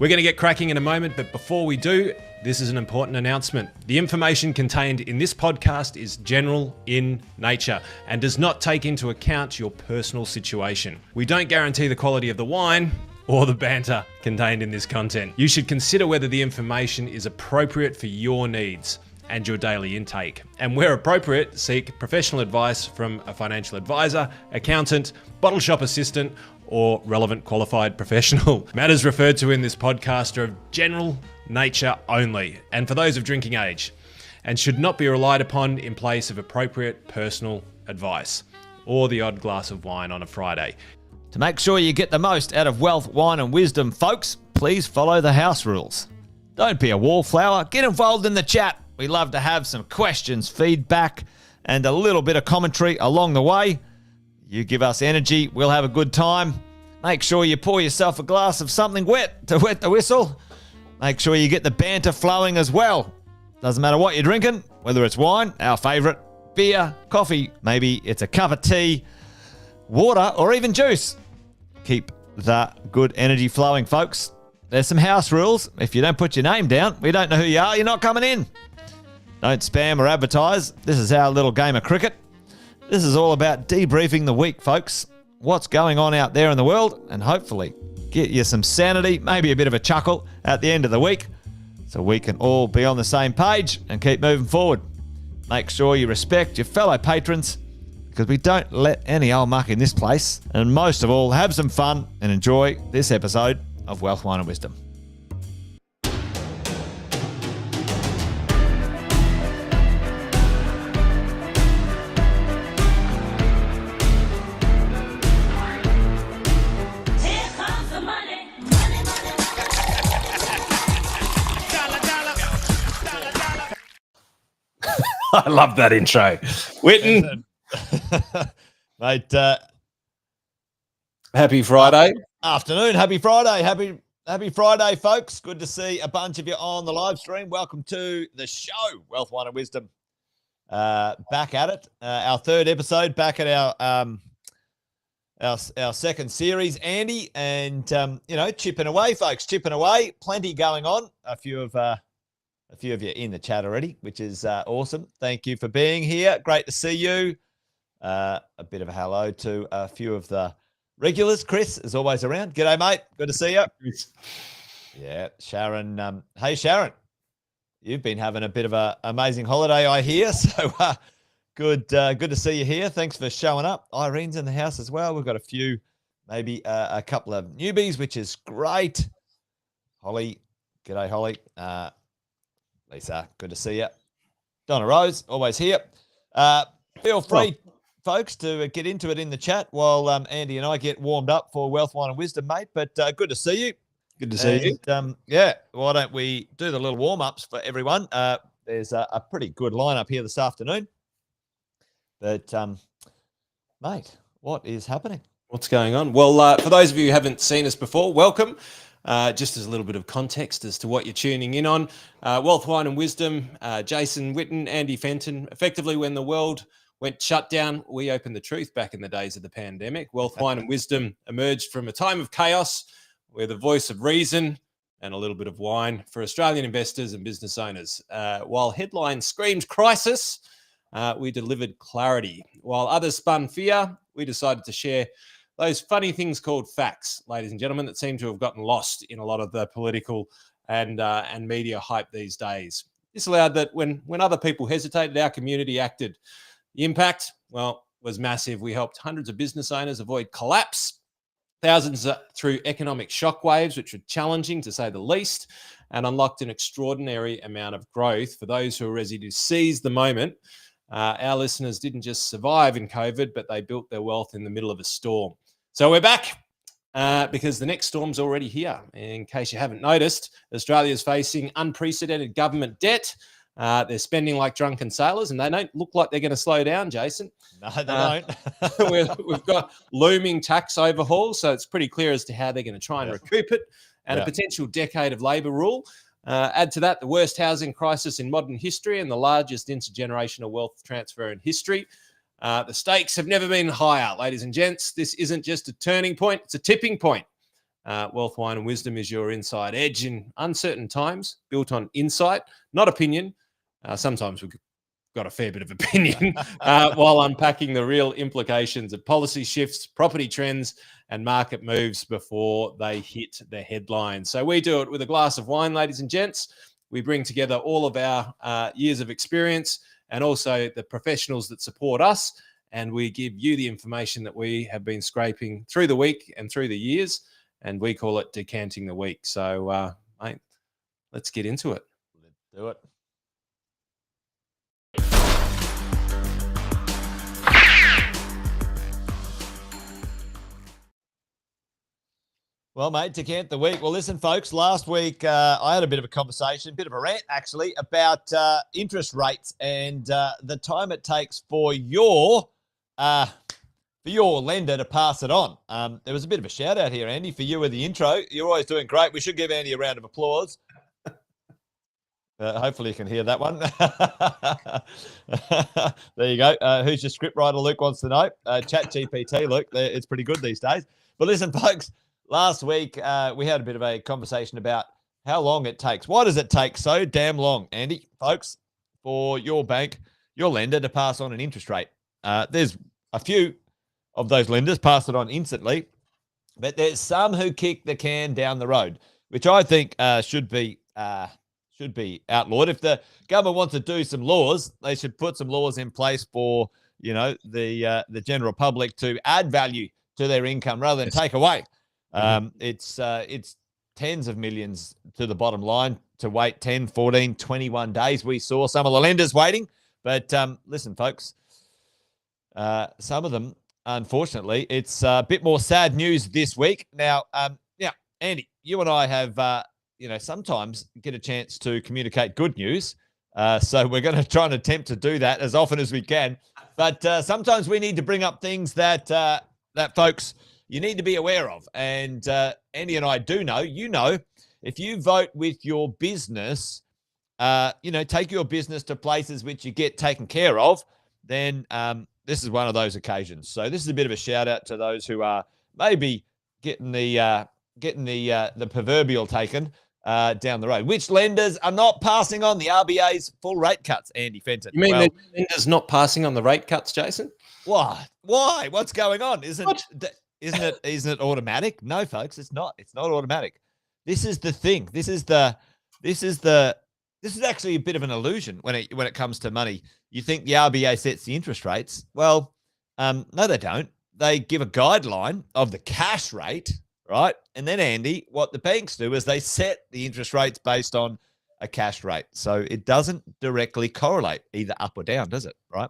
We're going to get cracking in a moment, but before we do, this is an important announcement. The information contained in this podcast is general in nature and does not take into account your personal situation. We don't guarantee the quality of the wine or the banter contained in this content. You should consider whether the information is appropriate for your needs and your daily intake. And where appropriate, seek professional advice from a financial advisor, accountant, bottle shop assistant, or relevant qualified professional. Matters referred to in this podcast are of general nature only, and for those of drinking age, and should not be relied upon in place of appropriate personal advice, or the odd glass of wine on a Friday. To make sure you get the most out of wealth, wine and wisdom, folks, please follow the house rules. Don't be a wallflower, get involved in the chat. We love to have some questions, feedback, and a little bit of commentary along the way. You give us energy, we'll have a good time. Make sure you pour yourself a glass of something wet to wet the whistle. Make sure you get the banter flowing as well. Doesn't matter what you're drinking, whether it's wine, our favourite, beer, coffee, maybe it's a cup of tea, water, or even juice. Keep that good energy flowing, folks. There's some house rules. If you don't put your name down, we don't know who you are, you're not coming in. Don't spam or advertise. This is our little game of cricket. This is all about debriefing the week, folks. What's going on out there in the world, and hopefully get you some sanity, maybe a bit of a chuckle at the end of the week, so we can all be on the same page and keep moving forward. Make sure you respect your fellow patrons, because we don't let any old muck in this place. And most of all, have some fun and enjoy this episode of Wealth, Wine and Wisdom. I love that intro. Witten. Mate, happy Friday. Afternoon. Happy Friday. Happy Friday, folks. Good to see a bunch of you on the live stream. Welcome to the show, Wealth, Wine and Wisdom. Back at it. Our third episode, back at our second series, Andy, and chipping away, folks, chipping away. Plenty going on. A few of you in the chat already, which is awesome. Thank you for being here. Great to see you. A bit of a hello to a few of the regulars. Chris is always around. G'day, mate. Good to see you. Yeah, Sharon. Hey, Sharon. You've been having a bit of an amazing holiday, I hear. So good to see you here. Thanks for showing up. Irene's in the house as well. We've got a few, maybe a couple of newbies, which is great. Holly. G'day, Holly. Lisa, good to see you. Donna Rose, always here. Feel free, folks, to get into it in the chat while Andy and I get warmed up for Wealth, Wine and Wisdom, mate. But good to see you. Good to see you. Yeah, why don't we do the little warm-ups for everyone? There's a pretty good lineup here this afternoon. But, mate, what is happening? What's going on? Well, for those of you who haven't seen us before, welcome. Just as a little bit of context as to what you're tuning in on. Wealth, Wine and Wisdom, Jason Witten, Andy Fenton. Effectively, when the world went shut down, we opened the truth back in the days of the pandemic. Wealth, Wine and Wisdom emerged from a time of chaos. We're the voice of reason and a little bit of wine for Australian investors and business owners. While headlines screamed crisis, we delivered clarity. While others spun fear, we decided to share those funny things called facts, ladies and gentlemen, that seem to have gotten lost in a lot of the political and media hype these days. This allowed that when other people hesitated, our community acted. The impact, well, was massive. We helped hundreds of business owners avoid collapse, thousands through economic shockwaves, which were challenging to say the least, and unlocked an extraordinary amount of growth for those who are ready to seize the moment. Our listeners didn't just survive in COVID, but they built their wealth in the middle of a storm. So we're back because the next storm's already here. In case you haven't noticed, Australia's facing unprecedented government debt. They're spending like drunken sailors, and they don't look like they're going to slow down, Jason. No, they don't. We've got looming tax overhauls, so it's pretty clear as to how they're going to try and recoup it, and a potential decade of Labor rule. Add to that the worst housing crisis in modern history and the largest intergenerational wealth transfer in history. The stakes have never been higher, ladies and gents. This isn't just a turning point, it's a tipping point. Wealth, Wine and Wisdom is your inside edge in uncertain times, built on insight, not opinion. Sometimes we've got a fair bit of opinion while unpacking the real implications of policy shifts, property trends, and market moves before they hit the headlines. So we do it with a glass of wine, ladies and gents. We bring together all of our years of experience and also the professionals that support us, and we give you the information that we have been scraping through the week and through the years, and we call it decanting the week. So, mate, let's get into it. Let's do it. Well, mate, decant the week. Well, listen, folks, last week I had a bit of a conversation, a bit of a rant, actually, about interest rates and the time it takes for your lender to pass it on. There was a bit of a shout out here, Andy, for you with the intro. You're always doing great. We should give Andy a round of applause. Hopefully you can hear that one. There you go. Who's your scriptwriter, Luke wants to know. Chat GPT, Luke. It's pretty good these days. But listen, folks, last week we had a bit of a conversation about how long it takes. Why does it take so damn long, Andy, folks, for your bank, your lender to pass on an interest rate? There's a few of those lenders pass it on instantly, but there's some who kick the can down the road, which I think should be outlawed. If the government wants to do some laws, they should put some laws in place for, the general public to add value to their income rather than take away. It's tens of millions to the bottom line to wait 10, 14, 21 days. We saw some of the lenders waiting, but listen, folks, some of them, unfortunately, it's a bit more sad news this week. Now, Andy, you and I have, sometimes get a chance to communicate good news. So we're going to try and attempt to do that as often as we can. But sometimes we need to bring up things that folks, you need to be aware of. And Andy and I do know, if you vote with your business, take your business to places which you get taken care of, then this is one of those occasions. So this is a bit of a shout out to those who are maybe getting the proverbial taken down the road. Which lenders are not passing on the RBA's full rate cuts, Andy Fenton? You mean the lenders not passing on the rate cuts, Jason? Why? What's going on? Isn't it automatic? No, folks, it's not. It's not automatic. This is the thing. This is actually a bit of an illusion when it comes to money. You think the RBA sets the interest rates? Well, no, they don't. They give a guideline of the cash rate, right? And then, Andy, what the banks do is they set the interest rates based on a cash rate. So it doesn't directly correlate either up or down, does it? Right?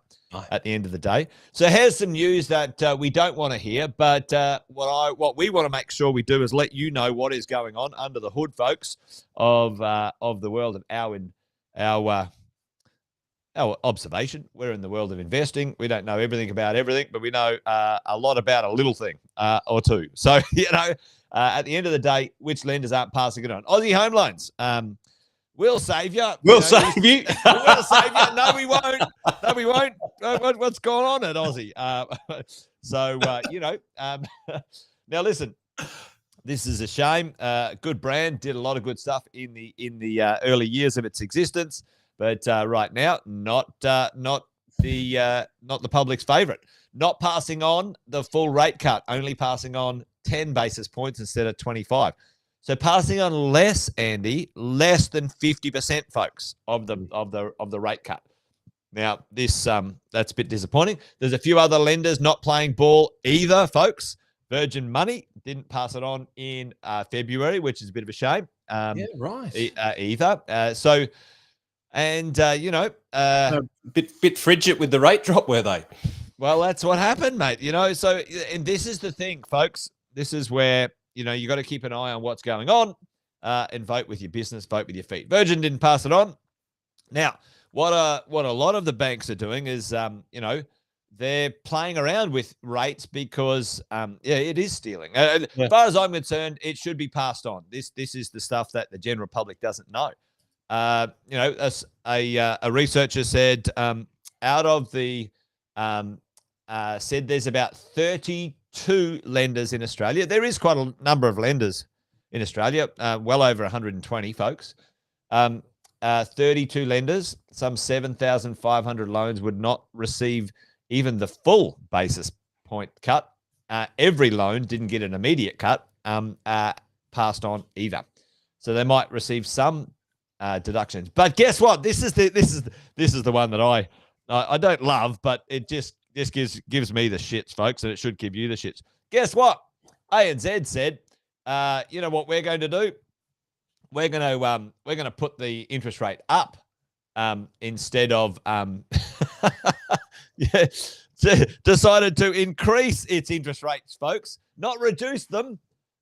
At the end of the day. So here's some news that we don't want to hear, but what we want to make sure we do is let you know what is going on under the hood, folks, of the world of our observation. We're in the world of investing. We don't know everything about everything, but we know a lot about a little thing or two. So, at the end of the day, which lenders aren't passing it on? Aussie Home Loans. We'll save you. We'll save you. We'll save you. No, we won't. No, we won't. What's going on at Aussie? Now listen, this is a shame. Good brand, did a lot of good stuff in the early years of its existence, but right now, not the public's favorite. Not passing on the full rate cut, only passing on 10 basis points instead of 25. So passing on less, Andy, less than 50%, folks, of the rate cut. Now, this that's a bit disappointing. There's a few other lenders not playing ball either, folks. Virgin Money didn't pass it on in February, which is a bit of a shame. Yeah, right. Either. A bit frigid with the rate drop, were they? Well, that's what happened, mate. So, and this is the thing, folks. This is where, you got to keep an eye on what's going on and vote with your business, vote with your feet. Virgin didn't pass it on. Now, what a lot of the banks are doing is, they're playing around with rates because, it is stealing. As far as I'm concerned, it should be passed on. This is the stuff that the general public doesn't know. A researcher said out of the said there's about 32 lenders in Australia. There is quite a number of lenders in Australia, well over 120 folks. 32 lenders, some 7,500 loans would not receive even the full basis point cut. Every loan didn't get an immediate cut passed on either. So they might receive some deductions. But guess what? This is the one that I don't love, but it just gives me the shits, folks, and it should give you the shits. Guess what? ANZ said, you know what we're going to do? We're going to put the interest rate up instead of decided to increase its interest rates, folks, not reduce them.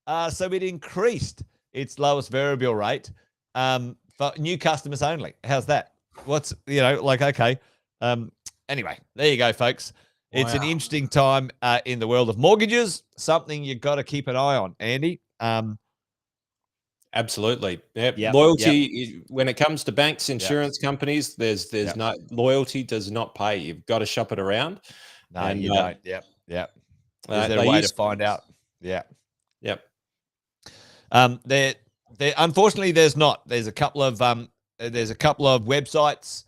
So it increased its lowest variable rate for new customers only. How's that? What's, okay. Anyway, there you go, folks. It's an interesting time in the world of mortgages, something you've got to keep an eye on, Andy. Absolutely. Yep. Loyalty, when it comes to banks, insurance companies, there's no loyalty does not pay. You've got to shop it around. No, you don't. Yep. Is there a way to find out? Yeah. Yep. There unfortunately there's not. There's a couple of websites.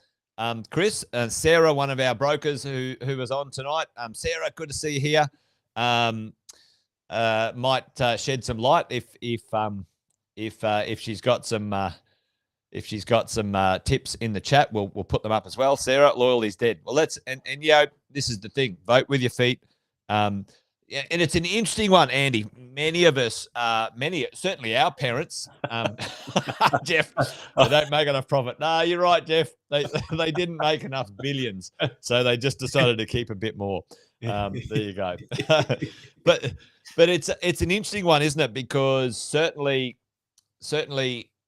Chris and Sarah, one of our brokers who was on tonight. Sarah, good to see you here. Might shed some light if she's got some tips in the chat. We'll put them up as well. Sarah, loyalty's dead. Well, this is the thing. Vote with your feet. And it's an interesting one, Andy. Many of us, certainly our parents, Jeff, they don't make enough profit. No, you're right, Jeff. They didn't make enough billions, so they just decided to keep a bit more. There you go. But it's an interesting one, isn't it? Because certainly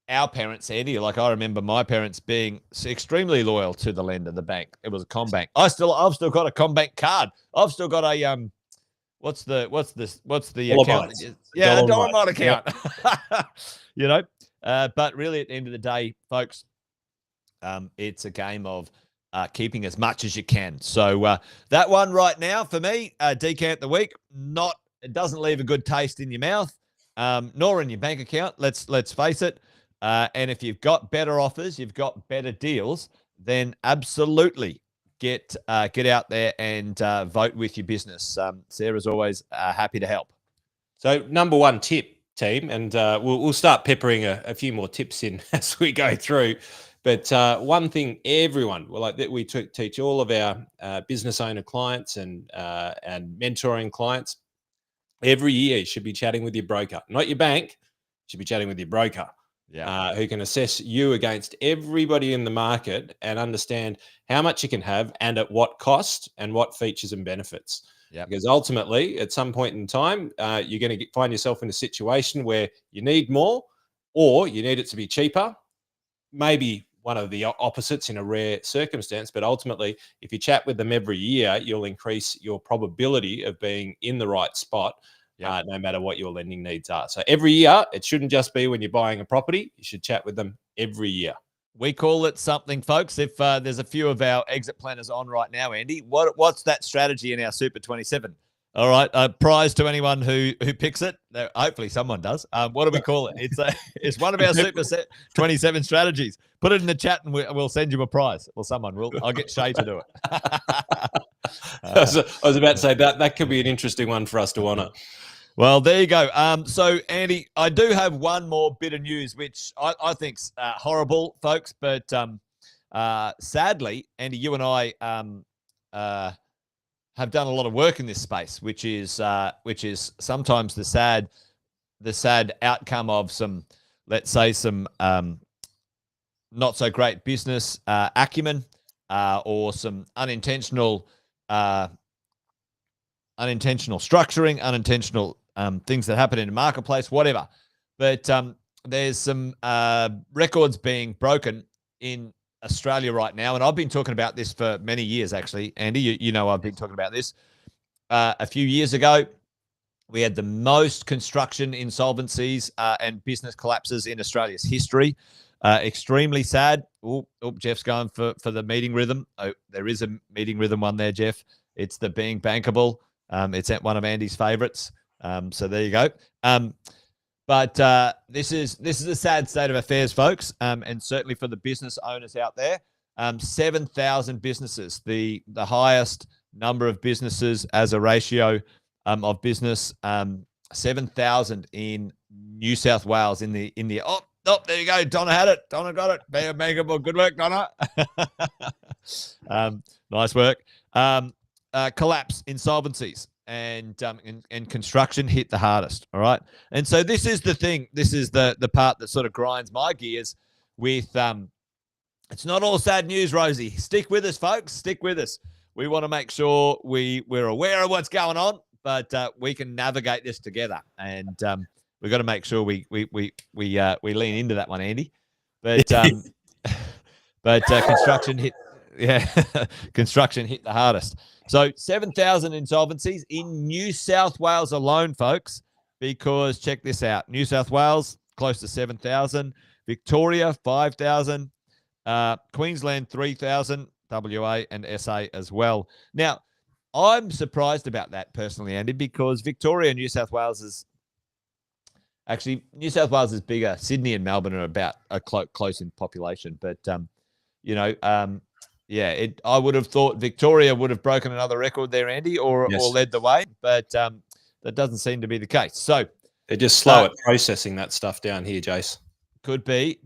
our parents, Andy, like I remember my parents being extremely loyal to the lender, the bank. It was a CommBank. I've still got a CommBank card. I've still got a what's the account? Yeah, a Dollarmite account. Yep. But really at the end of the day, folks, it's a game of keeping as much as you can. So that one right now for me, decant the week, it doesn't leave a good taste in your mouth, nor in your bank account. Let's face it. And if you've got better offers, you've got better deals, then absolutely get out there and vote with your business. Sarah's always happy to help. So number one tip, team, and we'll start peppering a few more tips in as we go through. But one thing, everyone, we teach all of our business owner clients and mentoring clients. Every year, you should be chatting with your broker, not your bank. You should be chatting with your broker. Who can assess you against everybody in the market and understand how much you can have and at what cost and what features and benefits. Because ultimately, at some point in time, you're going to find yourself in a situation where you need more or you need it to be cheaper. Maybe one of the opposites in a rare circumstance, but ultimately, if you chat with them every year, you'll increase your probability of being in the right spot. No matter what your lending needs are. So every year, it shouldn't just be when you're buying a property. You should chat with them every year. We call it something, folks. If there's a few of our exit planners on right now, Andy, what's that strategy in our Super 27? All right, prize to anyone who picks it. Hopefully someone does. What do we call it? It's one of our Super 27 strategies. Put it in the chat and we'll send you a prize. Well, someone will. I'll get Shay to do it. I was about to say that could be an interesting one for us to honour. Well, there you go. So, Andy, I do have one more bit of news, which I think's horrible, folks. But sadly, Andy, you and I have done a lot of work in this space, which is sometimes the sad outcome of some, let's say, some not so great business acumen or some unintentional structuring, unintentional things that happen in the marketplace, whatever. But there's some records being broken in Australia right now, and I've been talking about this for many years, actually. Andy, you know I've been talking about this. A few years ago, we had the most construction insolvencies and business collapses in Australia's history. Extremely sad. Oh, Jeff's going for the meeting rhythm. Oh, there is a meeting rhythm one there, Jeff. It's the being bankable. It's one of Andy's favorites. So there you go. But this is a sad state of affairs, folks, and certainly for the business owners out there. 7,000 businesses, the highest number of businesses as a ratio of business. 7,000 in New South Wales. In the there you go. Donna had it. Donna got it. Bankable. Good work, Donna. Nice work. Collapse, insolvencies. And construction hit the hardest. All right. And so this is the thing. This is the part that sort of grinds my gears with it's not all sad news, Rosie. Stick with us, folks. Stick with us. We want to make sure we're aware of what's going on, but we can navigate this together. And we've got to make sure we lean into that one, Andy. But construction hit construction hit the hardest. So 7,000 insolvencies in New South Wales alone, folks, because check this out. New South Wales, close to 7,000. Victoria, 5,000. Queensland, 3,000. WA and SA as well. Now, I'm surprised about that personally, Andy, because Victoria and New South Wales is bigger. Sydney and Melbourne are about close in population. But, I would have thought Victoria would have broken another record there, Andy, or led the way, but that doesn't seem to be the case. So they're just slow at processing that stuff down here, Jace. Could be.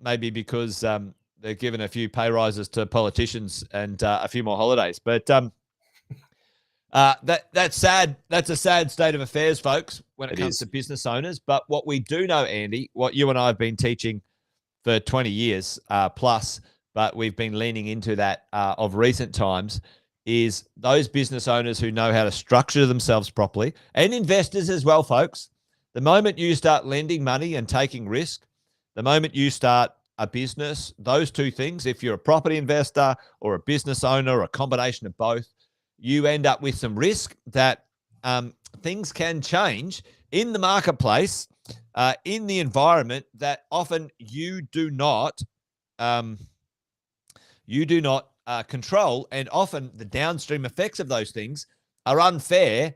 Maybe because they're given a few pay rises to politicians and a few more holidays. But that's sad. That's a sad state of affairs, folks, when it comes to business owners. But what we do know, Andy, what you and I have been teaching for 20 years plus, but we've been leaning into that of recent times, is those business owners who know how to structure themselves properly, and investors as well, folks. The moment you start lending money and taking risk, the moment you start a business, those two things, if you're a property investor or a business owner or a combination of both, you end up with some risk that things can change in the marketplace, in the environment that often you do not control, and often the downstream effects of those things are unfair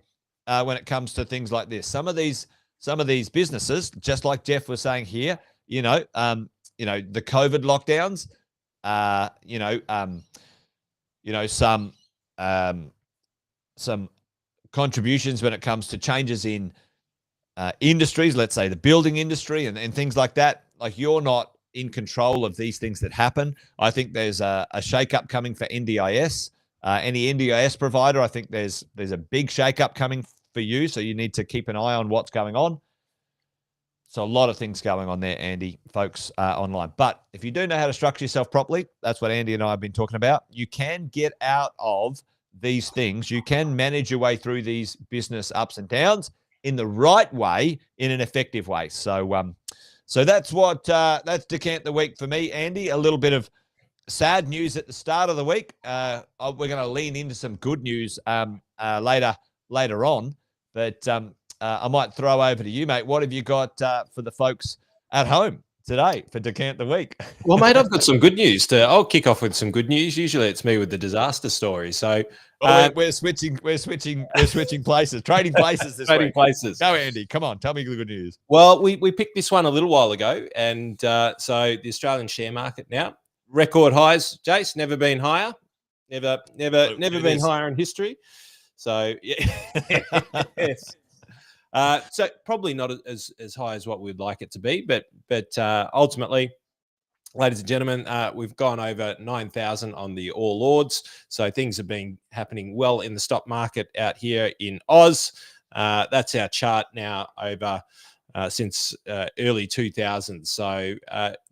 when it comes to things like this. Some of these businesses, just like Jeff was saying here, the COVID lockdowns, some contributions when it comes to changes in industries, let's say the building industry and things like that. Like, you're not in control of these things that happen. I think there's a shake-up coming for NDIS. Any NDIS provider, I think there's a big shake-up coming for you, so you need to keep an eye on what's going on. So a lot of things going on there, Andy, folks, online. But if you do know how to structure yourself properly, that's what Andy and I have been talking about, you can get out of these things. You can manage your way through these business ups and downs in the right way, in an effective way. So that's that's Decant the Week for me, Andy. A little bit of sad news at the start of the week. We're going to lean into some good news later on. But I might throw over to you, mate. What have you got for the folks at home today for Decant the Week? Well, mate, I've got some good news. I'll kick off with some good news. Usually it's me with the disaster story. So we're switching places, trading places this trading week. Places. Go, Andy. Come on, tell me the good news. Well, we picked this one a little while ago, and so the Australian share market now, record highs. Jace, never been higher. Never been higher in history. So yeah. Yes. So probably not as high as what we'd like it to be, but ultimately Ladies and gentlemen, we've gone over 9,000 on the All Ords. So things have been happening well in the stock market out here in Oz. That's our chart now over since early 2000s. So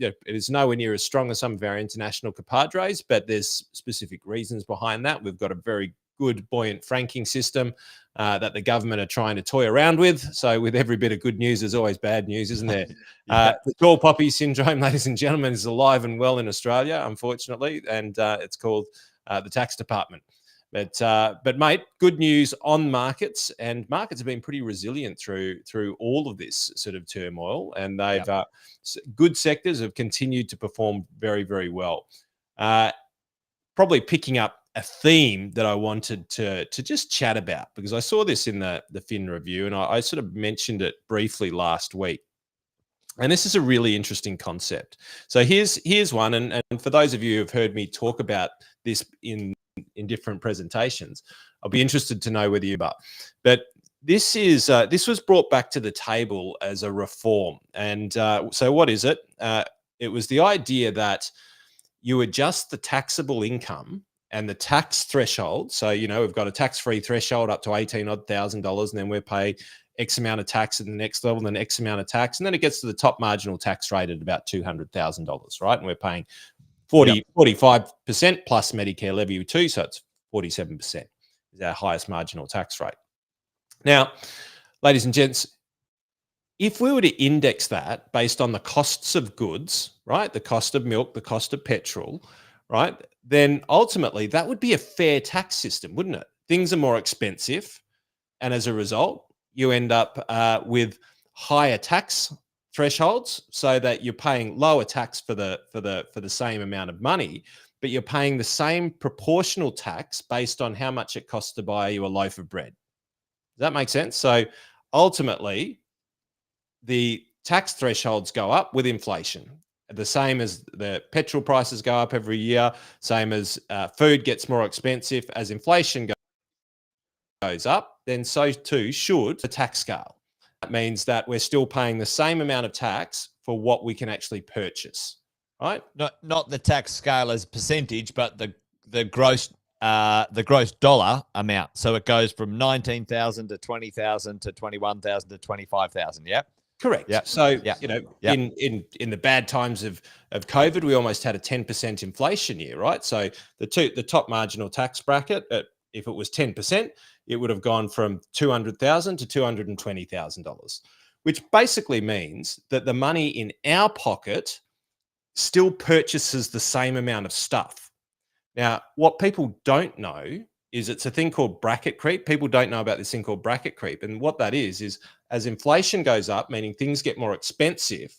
it is nowhere near as strong as some of our international compadres, but there's specific reasons behind that. We've got a very good buoyant franking system that the government are trying to toy around with. So with every bit of good news, there's always bad news, isn't there? The tall poppy syndrome, ladies and gentlemen, is alive and well in Australia, unfortunately, and it's called the tax department. But mate, good news on markets, and markets have been pretty resilient through all of this sort of turmoil, and they've good sectors have continued to perform very, very well. Probably picking up a theme that I wanted to just chat about, because I saw this in the Fin review, and I sort of mentioned it briefly last week. And this is a really interesting concept. So here's one, and for those of you who have heard me talk about this in different presentations, I'll be interested to know whether you are. But this was brought back to the table as a reform. And so what is it? It was the idea that you adjust the taxable income and the tax threshold. So, we've got a tax-free threshold up to $18,000, and then we pay X amount of tax at the next level, and then X amount of tax. And then it gets to the top marginal tax rate at about $200,000, right? And we're paying 45% plus Medicare levy too. So it's 47% is our highest marginal tax rate. Now, ladies and gents, if we were to index that based on the costs of goods, right, the cost of milk, the cost of petrol, right, then ultimately that would be a fair tax system, wouldn't it? Things are more expensive, and as a result, you end up with higher tax thresholds, so that you're paying lower tax for the same amount of money, but you're paying the same proportional tax based on how much it costs to buy you a loaf of bread. Does that make sense? So ultimately, the tax thresholds go up with inflation, the same as the petrol prices go up every year, same as food gets more expensive. As inflation goes up, then so too should the tax scale. That means that we're still paying the same amount of tax for what we can actually purchase, right? Not the tax scale as percentage, but the gross dollar amount. So it goes from 19,000 to 20,000 to 21,000 to 25,000. Yeah. Correct. Yep. So, Yep. In the bad times of COVID, we almost had a 10% inflation year, right? So the top marginal tax bracket, if it was 10%, it would have gone from $200,000 to $220,000, which basically means that the money in our pocket still purchases the same amount of stuff. Now, what people don't know is it's a thing called bracket creep. People don't know about this thing called bracket creep. And what that is as inflation goes up, meaning things get more expensive,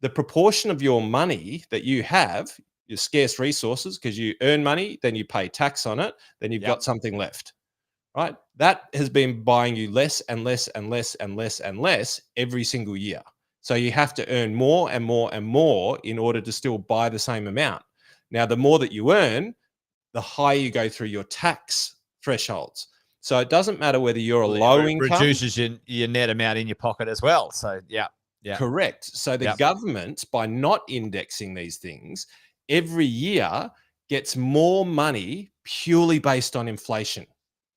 the proportion of your money that you have, your scarce resources, because you earn money, then you pay tax on it, then you've got something left, right? That has been buying you less and less and less and less and less every single year. So you have to earn more and more and more in order to still buy the same amount. Now, the more that you earn, the higher you go through your tax thresholds. So it doesn't matter whether you're a low income. Reduces your net amount in your pocket as well. So, yeah. Correct. So the government, by not indexing these things, every year gets more money purely based on inflation.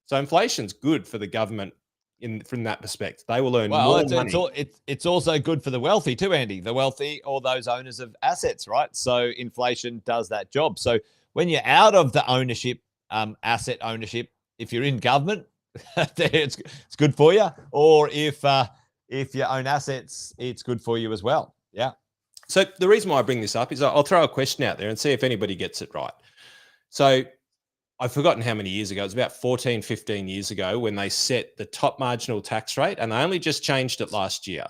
So inflation's good for the government from that perspective. They will earn more money. It's also good for the wealthy too, Andy. The wealthy or those owners of assets, right? So inflation does that job. So when you're out of the ownership, asset ownership, if you're in government, it's good for you. Or if you own assets, it's good for you as well. Yeah. So the reason why I bring this up is I'll throw a question out there and see if anybody gets it right. So I've forgotten how many years ago. It was about 14, 15 years ago when they set the top marginal tax rate, and they only just changed it last year,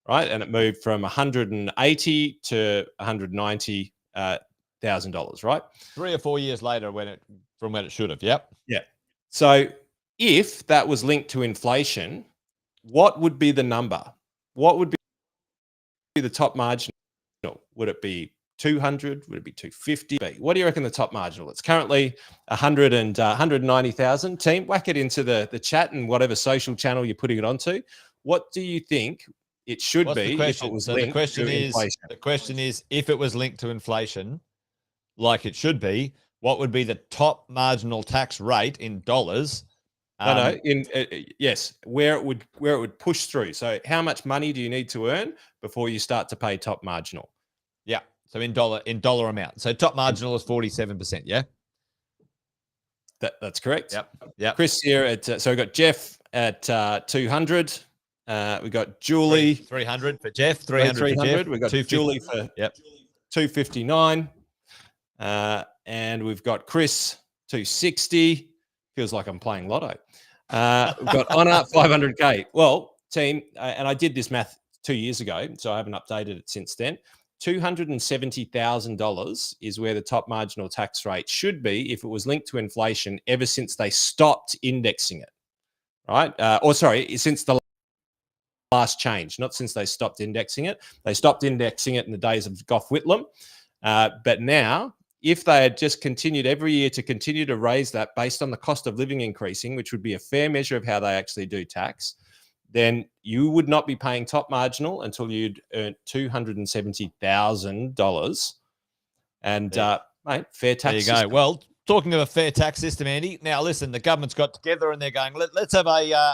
right? And it moved from $180 to $190,000, right? 3 or 4 years later from when it should have. Yep. Yeah. So if that was linked to inflation, what would be the number? What would be the top marginal? Would it be 200? Would it be 250? What do you reckon the top marginal? It's currently 100 and 190,000. Team, whack it into the chat and whatever social channel you're putting it onto. What do you think it should What's be the if question? it was So linked the question to is, inflation. if it was linked to inflation, like it should be, what would be the top marginal tax rate in dollars? No. Yes, where it would push through. So, how much money do you need to earn before you start to pay top marginal? Yeah. So in dollar amount. So top marginal is 47%. Yeah. That's correct. Yep. Chris here at so we got Jeff at 200. We got Julie 300 for Jeff. 300 for Jeff. We got Julie for 259. And we've got Chris 260. Feels like I'm playing lotto. We've got Honor 500K. Well, team, and I did this math 2 years ago, so I haven't updated it since then. $270,000 is where the top marginal tax rate should be if it was linked to inflation ever since they stopped indexing it, right? Since the last change, not since they stopped indexing it. They stopped indexing it in the days of Gough Whitlam. But now, if they had just continued every year to continue to raise that based on the cost of living increasing, which would be a fair measure of how they actually do tax, then you would not be paying top marginal until you'd earned $270,000. And, mate, fair tax system. There you go. Well, talking of a fair tax system, Andy, now listen, the government's got together and they're going, let's have a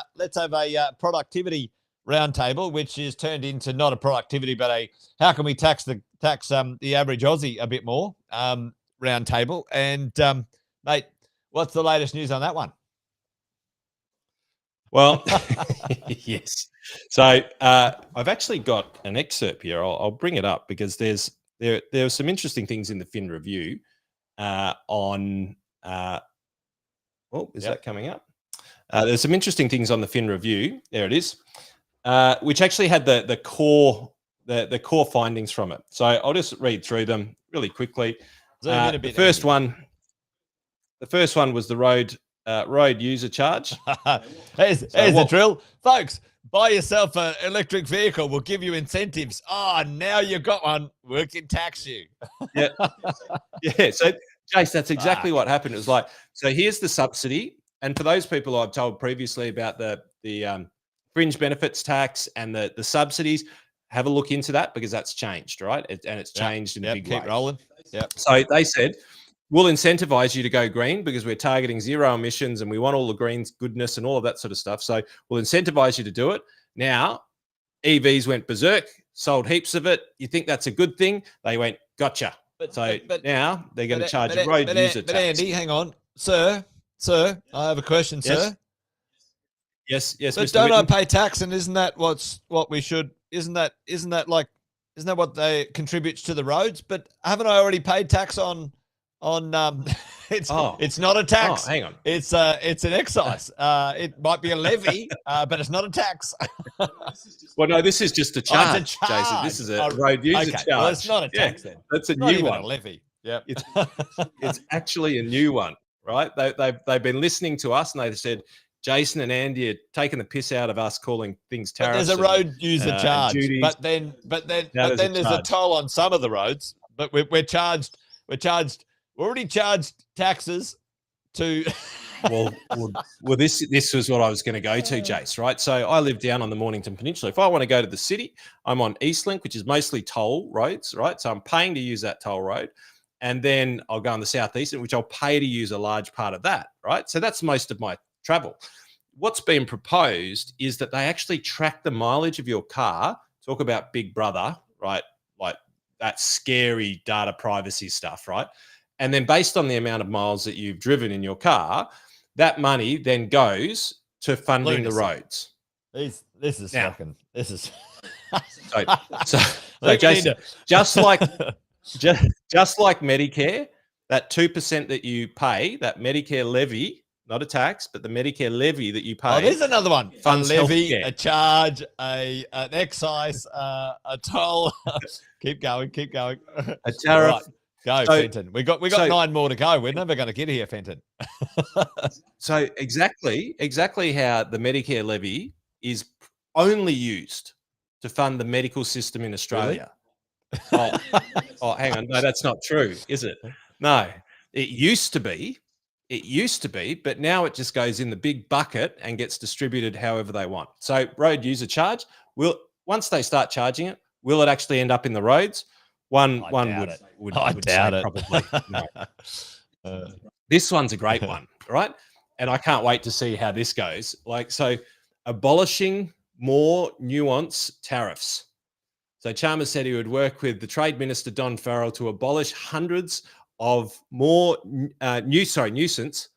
productivity roundtable, which is turned into not a productivity, but how can we tax the average Aussie a bit more roundtable. And, mate, what's the latest news on that one? Well, yes. So I've actually got an excerpt here. I'll bring it up because there are some interesting things in the Fin Review on. That coming up? There's some interesting things on the Fin Review. There it is, which actually had the core findings from it. So I'll just read through them really quickly. The first one was the road user charge. Here's the drill, folks. Buy yourself an electric vehicle. We'll give you incentives. Oh, now you've got one. We can tax you. Yeah. So, Jace, that's exactly what happened. It was like, so here's the subsidy. And for those people I've told previously about the fringe benefits tax and the subsidies, have a look into that because that's changed, right? And it's changed in a big way. Keep rolling. Yep. So they said, we'll incentivize you to go green because we're targeting zero emissions and we want all the green goodness and all of that sort of stuff. So we'll incentivize you to do it. Now, EVs went berserk, sold heaps of it. You think that's a good thing? They went, gotcha. But now they're going to charge a road user tax. But Andy, hang on. Sir, I have a question, sir. Yes. But Mr. don't Whitten. I pay tax? And isn't that what we should? Isn't that what they contributes to the roads? But haven't I already paid tax on? It's not a tax. Hang on. It's an excise. It might be a levy, but it's not a tax. Well, no, this is just a charge, it's a charge. Jason. This is a road user charge. Well, it's not a tax then. That's a Not new even one. a levy. Yeah, it's actually a new one, right? They've been listening to us and they said, Jason and Andy are taking the piss out of us calling things tariffs. But there's a road user charge, but then there's a toll on some of the roads. But we're charged. We're already charged taxes to. well, this was what I was going to go to, Jace. Right, so I live down on the Mornington Peninsula. If I want to go to the city, I'm on Eastlink, which is mostly toll roads, right? So I'm paying to use that toll road, and then I'll go on the Southeastern, which I'll pay to use a large part of that, right? So that's most of my travel. What's been proposed is that they actually track the mileage of your car. Talk about Big Brother, right? Like that scary data privacy stuff, right? And then based on the amount of miles that you've driven in your car, that money then goes to funding the roads. This is shocking. This is so Jason, just like Medicare, that 2% that you pay, that Medicare levy, not a tax, but the Medicare levy that you pay. Oh, there's another one. Funds a levy, healthcare. A charge, an excise, a toll. Keep going. A tariff. Right. Go, Fenton. We got 9 more to go. We're never going to get here, Fenton. So exactly how the Medicare levy is only used to fund the medical system in Australia. Really? Oh, hang on. No, that's not true, is it? No, it used to be, but now it just goes in the big bucket and gets distributed however they want. So road user charge, once they start charging it, will it actually end up in the roads? One would doubt say it. probably no. This one's a great one, right? And I can't wait to see how this goes. So abolishing more nuanced tariffs. So Chalmers said he would work with the Trade Minister, Don Farrell, to abolish hundreds of more nuisance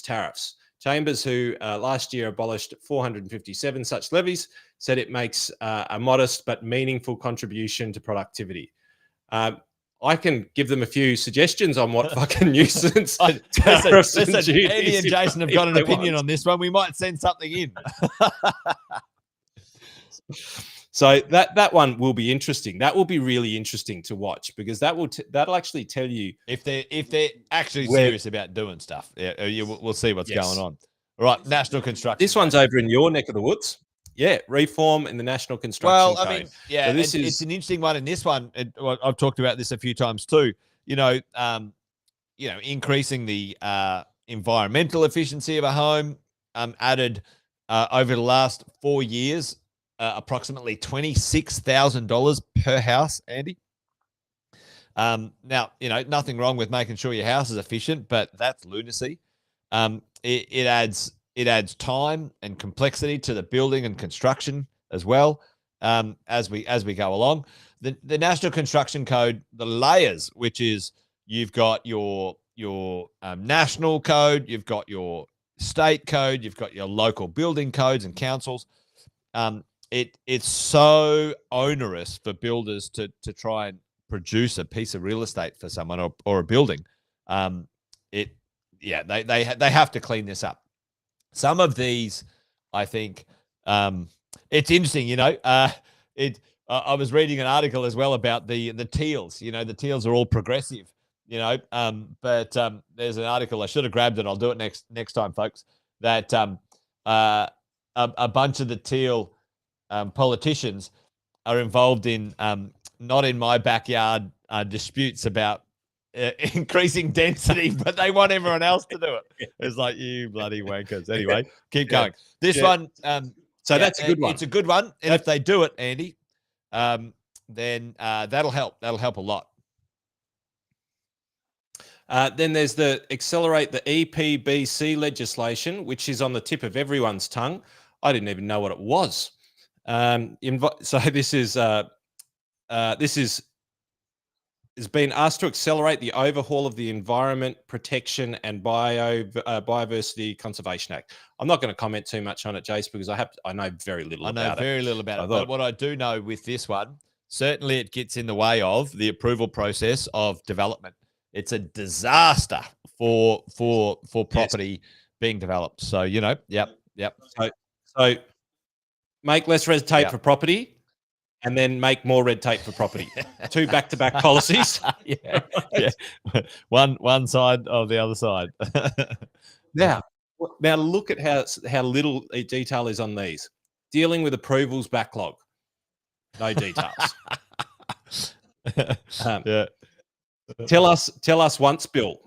tariffs. Chambers, who last year abolished 457 such levies, said it makes a modest but meaningful contribution to productivity. I can give them a few suggestions on what fucking nuisance tariffs listen, and duties Andy and Jason have got an opinion on this one. We might send something in. So that one will be interesting. That will be really interesting to watch, because that'll actually tell you if they're actually serious about doing stuff. Yeah, we'll see what's going on. All right, National Construction. This one's over in your neck of the woods. Yeah, reform in the National Construction Code. I mean, yeah, so it's an interesting one. In this one, I've talked about this a few times too. Increasing the environmental efficiency of a home, added over the last 4 years. Approximately $26,000 per house, Andy. Now, nothing wrong with making sure your house is efficient, but that's lunacy. It adds time and complexity to the building and construction as well. As we go along, the National Construction Code, the layers, which is you've got your national code, you've got your state code, you've got your local building codes and councils. It's so onerous for builders to try and produce a piece of real estate for someone or a building. They have to clean this up. Some of these, I think, it's interesting. I was reading an article as well about the Teals. The Teals are all progressive. But there's an article, I should have grabbed it. I'll do it next time, folks. That a bunch of the Teal politicians are involved in not in my backyard disputes about increasing density, but they want everyone else to do it. It's like, you bloody wankers. Anyway, keep going. This one. So that's a good one. It's a good one. And if they do it, Andy, then that'll help. That'll help a lot. Then there's the accelerate the EPBC legislation, which is on the tip of everyone's tongue. I didn't even know what it was. So this is been asked to accelerate the overhaul of the Environment Protection and Biodiversity Conservation Act. I'm not going to comment too much on it, Jace, because I know very little about it. I know very little about it. But what I do know with this one, certainly it gets in the way of the approval process of development. It's a disaster for property being developed. So, yep. So make less red tape for property, and then make more red tape for property. Two back-to-back policies. yeah. One side of the other side. Now look at how little detail is on these. Dealing with approvals backlog. No details. Tell us once bill.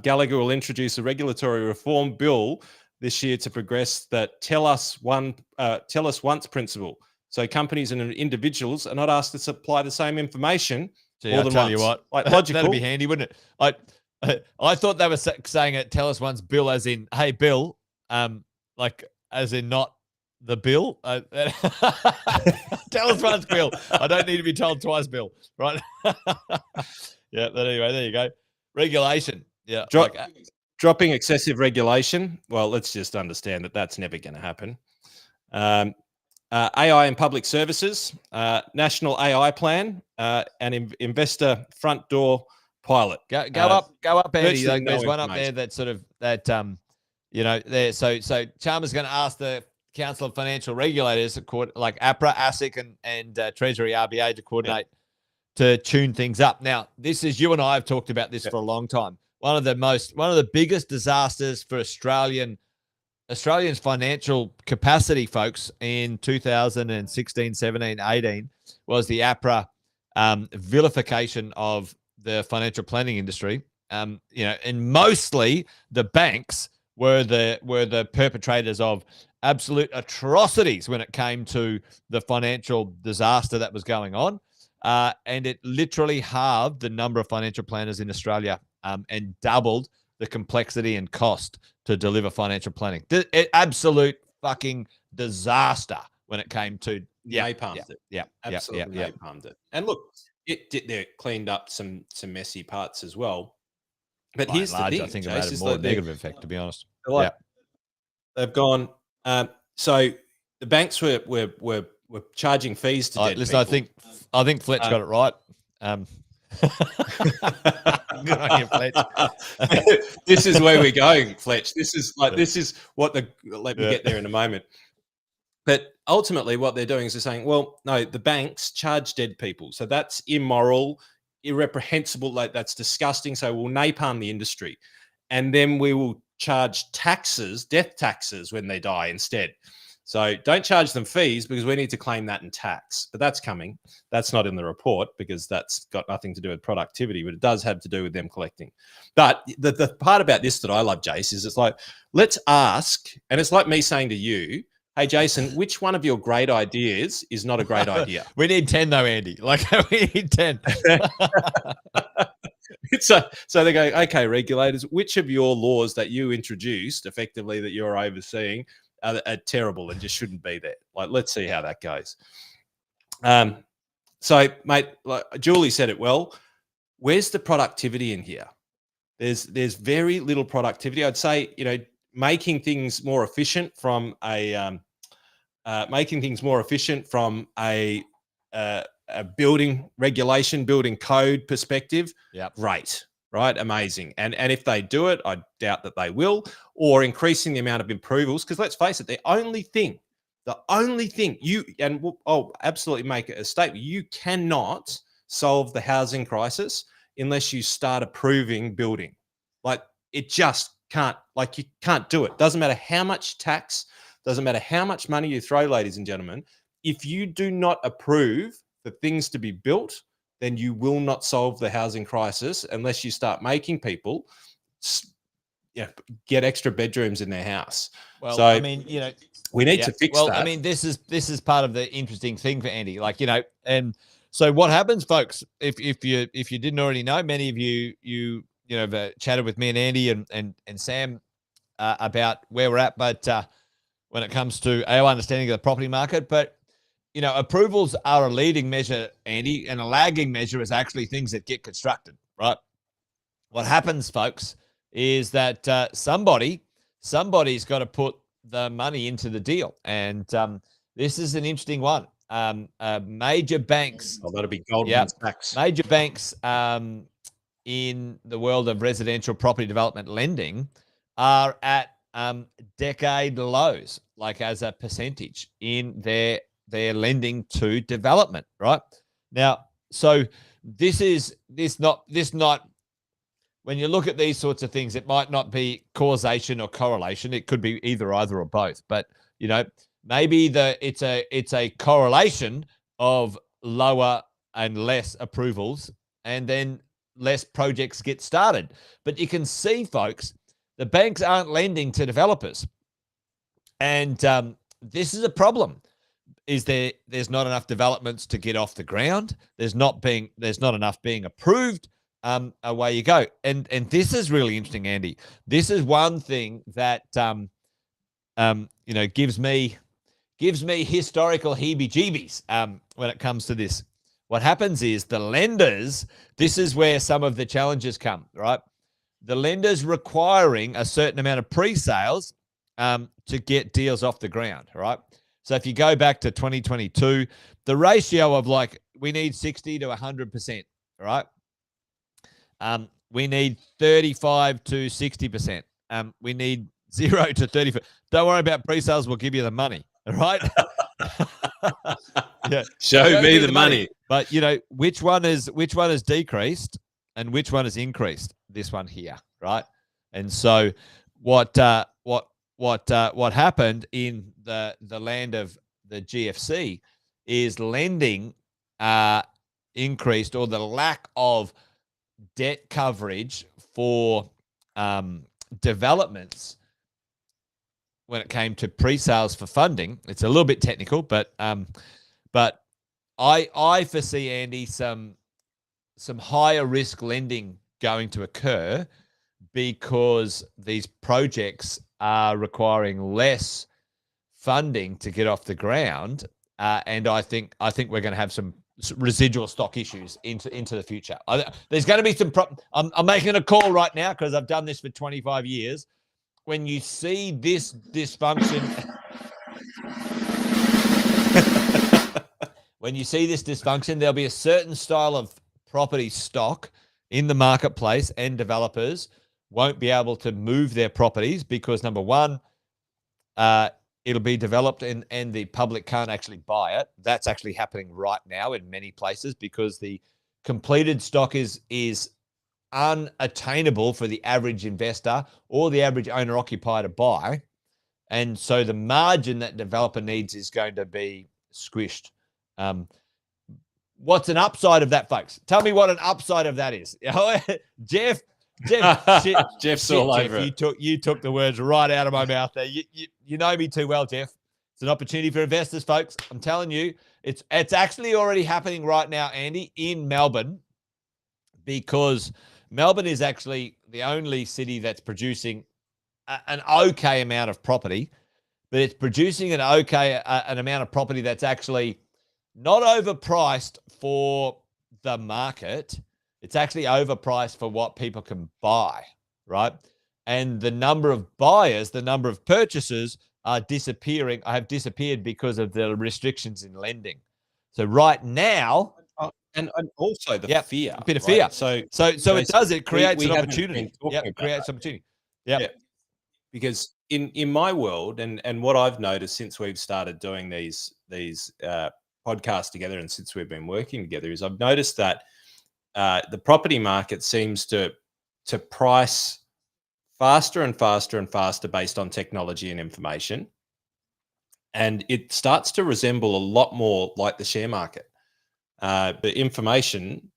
Gallagher will introduce a regulatory reform bill this year to progress the tell us once principle. So companies and individuals are not asked to supply the same information more than once. You what, logical. That'd be handy, wouldn't it? I thought they were saying it. Tell us once, Bill, as in, hey, Bill, like as in not the bill. Tell us once, Bill. I don't need to be told twice, Bill. Right? Yeah. But anyway, there you go. Regulation. Yeah. Dropping excessive regulation. Well, let's just understand that that's never going to happen. AI in public services, national AI plan, and investor front door pilot. Go up, Andy. There's one up there that sort of that there. So Chalmers going to ask the Council of Financial Regulators, like APRA, ASIC, and Treasury RBA to coordinate to tune things up. Now, this is, you and I have talked about this for a long time. One of the biggest disasters for Australians' financial capacity, folks, in 2016, 17, 18 was the APRA vilification of the financial planning industry. And mostly the banks were the perpetrators of absolute atrocities when it came to the financial disaster that was going on. And it literally halved the number of financial planners in Australia and doubled the complexity and cost to deliver financial planning. Absolute fucking disaster when it came to napalmed it. Yeah, absolutely napalmed it. And look, they cleaned up some messy parts as well. But here's the thing, I think Chase, it had a more negative effect, to be honest. They've gone. So the banks were charging fees to dead listen, people. I think Fletch got it right. Good on you, Fletch. This is where we're going, Fletch. This is what let me get there in a moment. But ultimately what they're doing is they're saying, well, no, the banks charge dead people. So that's immoral, irreprehensible, like that's disgusting. So we'll napalm the industry. And then we will charge taxes, death taxes when they die instead. So don't charge them fees because we need to claim that in tax. But that's coming. That's not in the report because that's got nothing to do with productivity, but it does have to do with them collecting. But the part about this that I love, Jace, is it's like, let's ask, and it's like me saying to you, hey, Jason, which one of your great ideas is not a great idea? We need 10 though, Andy. Like we need 10. So they go, okay, regulators, which of your laws that you introduced effectively that you're overseeing are terrible and just shouldn't be there? Like, let's see how that goes. So, mate, like Julie said it well. Where's the productivity in here? There's very little productivity. I'd say, making things more efficient from a building regulation, building code perspective. Yeah, great, right? Amazing. And if they do it, I doubt that they will, or increasing the amount of approvals, because let's face it, the only thing I'll absolutely make it a statement, you cannot solve the housing crisis unless you start approving building. Like it just can't, like you can't do it. Doesn't matter how much tax, doesn't matter how much money you throw, ladies and gentlemen, if you do not approve for things to be built, then you will not solve the housing crisis unless you start making people get extra bedrooms in their house. Well, so, I mean, we need to fix that. Well, I mean, this is part of the interesting thing for Andy. Like, and so what happens, folks, if you didn't already know, many of you have chatted with me and Andy and Sam about where we're at, but when it comes to our understanding of the property market, but approvals are a leading measure, Andy, and a lagging measure is actually things that get constructed, right? What happens, folks, is that somebody's got to put the money into the deal, and this is an interesting one. Major banks, that'll be Goldman Sachs. Major banks in the world of residential property development lending are at decade lows, like as a percentage in their lending to development, right? Now, so this not when you look at these sorts of things, it might not be causation or correlation. It could be either or both. But maybe it's a correlation of lower and less approvals, and then less projects get started. But you can see, folks, the banks aren't lending to developers, and this is a problem. There's not enough developments to get off the ground. There's not enough being approved. Away you go. And this is really interesting, Andy. This is one thing that gives me historical heebie-jeebies when it comes to this. What happens is the lenders, this is where some of the challenges come, right? The lenders requiring a certain amount of pre-sales to get deals off the ground, right? So if you go back to 2022, the ratio of we need 60 to 100%, right? We need 35 to 60%. We need 0 to 35. Don't worry about pre-sales. We'll give you the money. All right. Yeah. Show me the money. But which one is decreased and which one is increased? This one here, right? And so what happened in the land of the GFC is lending increased, or the lack of debt coverage for developments when it came to pre-sales for funding. It's a little bit technical, but I foresee, Andy, some higher risk lending going to occur because these projects are requiring less funding to get off the ground, and I think we're going to have some residual stock issues into the future. There's going to be some. I'm making a call right now because I've done this for 25 years. When you see this dysfunction, there'll be a certain style of property stock in the marketplace, and developers won't be able to move their properties because, number one, it'll be developed and the public can't actually buy it. That's actually happening right now in many places because the completed stock is unattainable for the average investor or the average owner-occupier to buy. And so the margin that developer needs is going to be squished. What's an upside of that, folks? Tell me what an upside of that is. Jeff, Jeff's all over it. You took the words right out of my mouth there. You know me too well, Jeff. It's an opportunity for investors, folks. I'm telling you, it's actually already happening right now, Andy, in Melbourne, because Melbourne is actually the only city that's producing an okay amount of property, but it's producing an amount of property that's actually not overpriced for the market. It's actually overpriced for what people can buy, right? And the number of buyers, the number of purchasers are disappearing. Have disappeared because of the restrictions in lending. So right now, and also the fear, a bit of fear. Right? So it creates an opportunity. It creates opportunity. Yeah. Because in my world, and what I've noticed since we've started doing these podcasts together and since we've been working together is I've noticed that the property market seems to price faster and faster and faster based on technology and information. And it starts to resemble a lot more like the share market. The information,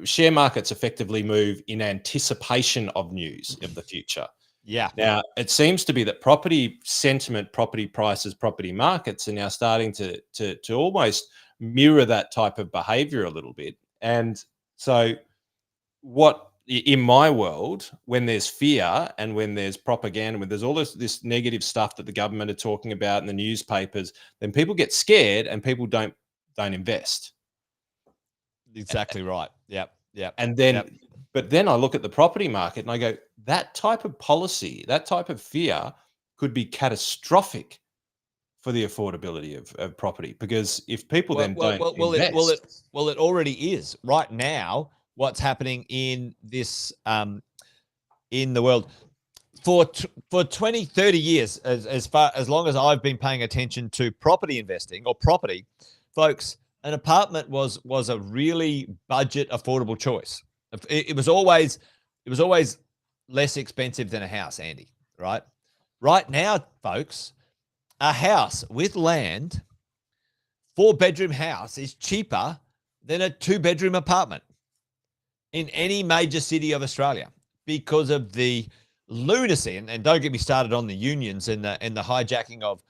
share markets effectively move in anticipation of news of the future. Yeah. Now, it seems to be that property sentiment, property prices, property markets are now starting to almost mirror that type of behavior a little bit. And so what in my world, when there's fear and when there's propaganda, when there's all this negative stuff that the government are talking about in the newspapers, then people get scared and people don't invest. Exactly right. Yep. And then, but then I look at the property market and I go, that type of policy, that type of fear could be catastrophic for the affordability of property, because if people don't invest, it already is right now. What's happening in this in the world for 20, 30 years, as long as I've been paying attention to property investing or property, folks, an apartment was a really budget affordable choice. It was always less expensive than a house, Andy, right? Right now, folks, a house with land, 4-bedroom house is cheaper than a 2-bedroom apartment in any major city of Australia because of the lunacy. And don't get me started on the unions and the hijacking of,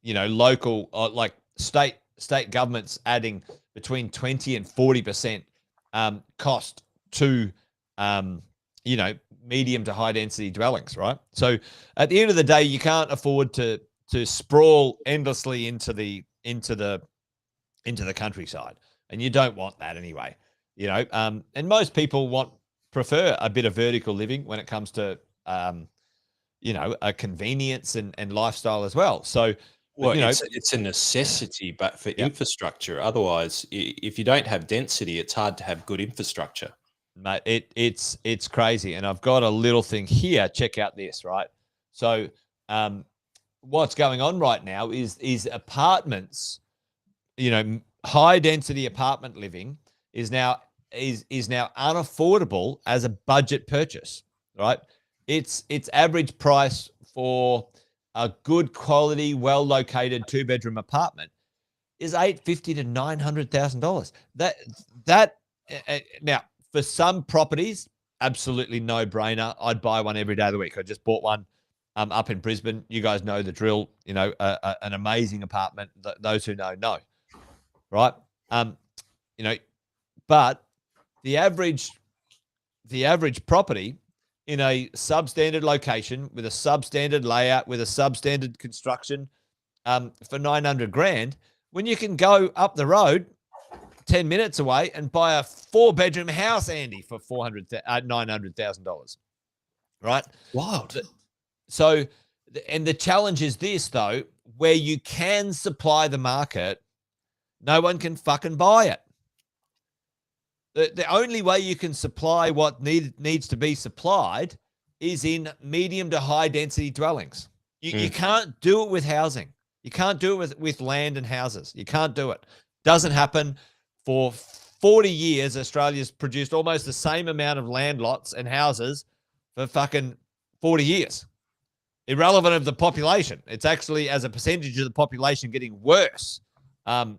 local, like state governments adding between 20 and 40% cost to, medium to high density dwellings, right? So at the end of the day, you can't afford to sprawl endlessly into the countryside, and you don't want that anyway. And most people prefer a bit of vertical living when it comes to, a convenience and lifestyle as well. So, it's a necessity, but for infrastructure. Otherwise, if you don't have density, it's hard to have good infrastructure. Mate, it's crazy. And I've got a little thing here. Check out this, right? So, what's going on right now is apartments, high density apartment living is now unaffordable as a budget purchase, right? Its average price for a good quality, well located 2-bedroom apartment is $850,000 to $900,000. That now for some properties, absolutely no brainer. I'd buy one every day of the week. I just bought one up in Brisbane. You guys know the drill. An amazing apartment. Those who know, right? But the average property in a substandard location with a substandard layout with a substandard construction for 900 grand, when you can go up the road 10 minutes away and buy a 4-bedroom house, Andy, for $900,000, right? Wild. So, and the challenge is this, though, where you can supply the market, no one can fucking buy it. The only way you can supply what needs to be supplied is in medium to high density dwellings. You can't do it with housing. You can't do it with land and houses. You can't do it. Doesn't happen. For 40 years, Australia's produced almost the same amount of land lots and houses for fucking 40 years. Irrelevant of the population. It's actually, as a percentage of the population, getting worse. The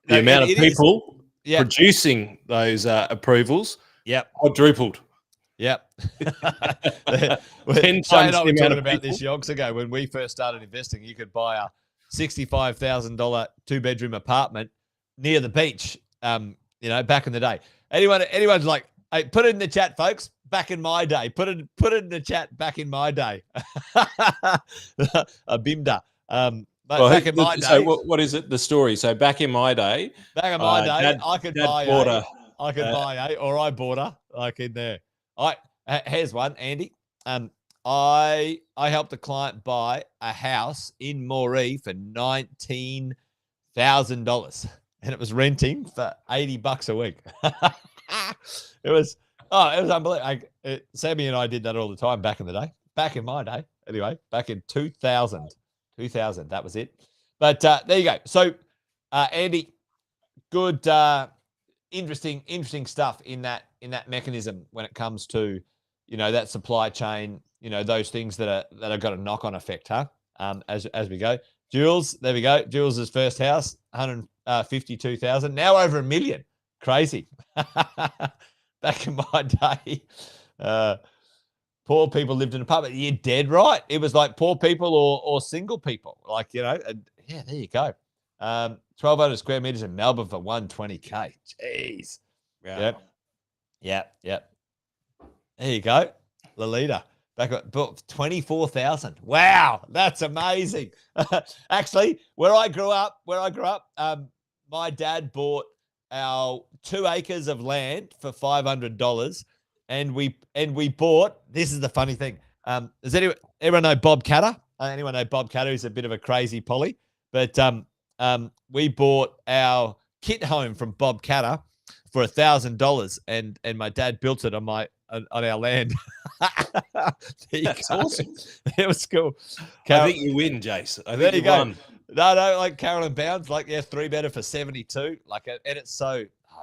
amount of people producing those approvals quadrupled. Yep. 10 times the amount of about this yonks ago when we first started investing. You could buy a $65,000 2-bedroom apartment near the beach, back in the day. Anyone's like, hey, put it in the chat, folks. Back in my day. Put it in the chat. Back in my day. A bimda. Back in my day. So what is it? The story. So back in my day. Back in my day, I could buy or I bought her, like in there. Here's one, Andy. I helped a client buy a house in Moree for $19,000, and it was renting for $80 a week. It was unbelievable. Sammy and I did that all the time back in the day. Back in my day, anyway. Back in 2000, that was it. But there you go. So, Andy, good, interesting stuff in that mechanism when it comes to, that supply chain. Those things that are got a knock-on effect, huh? As we go. Jules, there we go. Jules' first house, 152,000, now over $1 million. Crazy. Back in my day, poor people lived in an apartment. You're dead right. It was like poor people or single people. Like, there you go. 1,200 square meters in Melbourne for $120K. Jeez. Yeah. Yep. There you go. Lolita. Back at 24,000. Wow, that's amazing. Actually, where I grew up, my dad bought our 2 acres of land for $500, and we bought. This is the funny thing. Does everyone know Bob Catter? Anyone know Bob Catter? He's a bit of a crazy polly, but we bought our kit home from Bob Catter for $1,000, and my dad built it on our land. That's awesome. It was cool. I think you win, Jace. I think you won. No, like Carolyn Bounds, 3-bedder for 72. And it's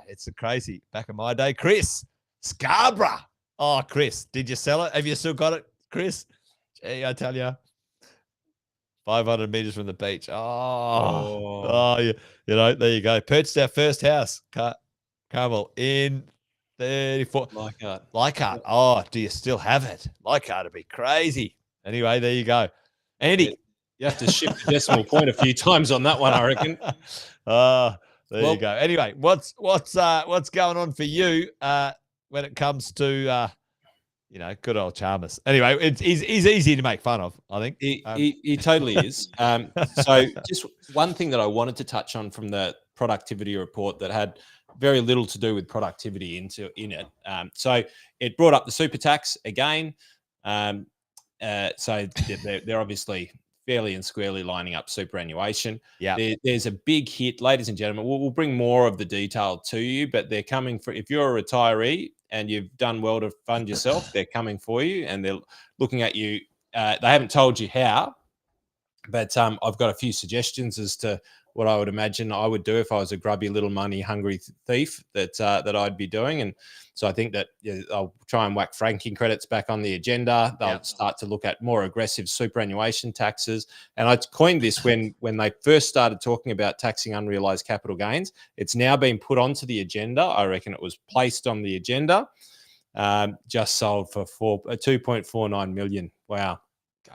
it's crazy. Back in my day, Chris Scarborough. Oh, Chris, did you sell it? Have you still got it, Chris? Gee, I tell you, 500 meters from the beach. There you go. Purchased our first house, Carmel, in 34. Leichhardt. Oh, do you still have it? Leichhardt would be crazy. Anyway, there you go. Andy. You have to shift the decimal point a few times on that one, I reckon. There you go. Anyway, what's going on for you when it comes to good old Chalmers? Anyway, he's easy to make fun of, I think. He totally is. So just one thing that I wanted to touch on from the productivity report that had very little to do with productivity in it. So it brought up the super tax again. So they're obviously fairly and squarely lining up superannuation. Yeah, there's a big hit, ladies and gentlemen. We'll bring more of the detail to you, but they're coming for, if you're a retiree and you've done well to fund yourself, they're coming for you and they're looking at you. They haven't told you how, but I've got a few suggestions as to what I would imagine I would do if I was a grubby little money hungry thief that I'd be doing. And so I think that I'll try and whack franking credits back on the agenda. They'll start to look at more aggressive superannuation taxes. And I coined this when they first started talking about taxing unrealized capital gains. It's now been put onto the agenda. I reckon it was placed on the agenda, just sold for $2.49 million. Wow.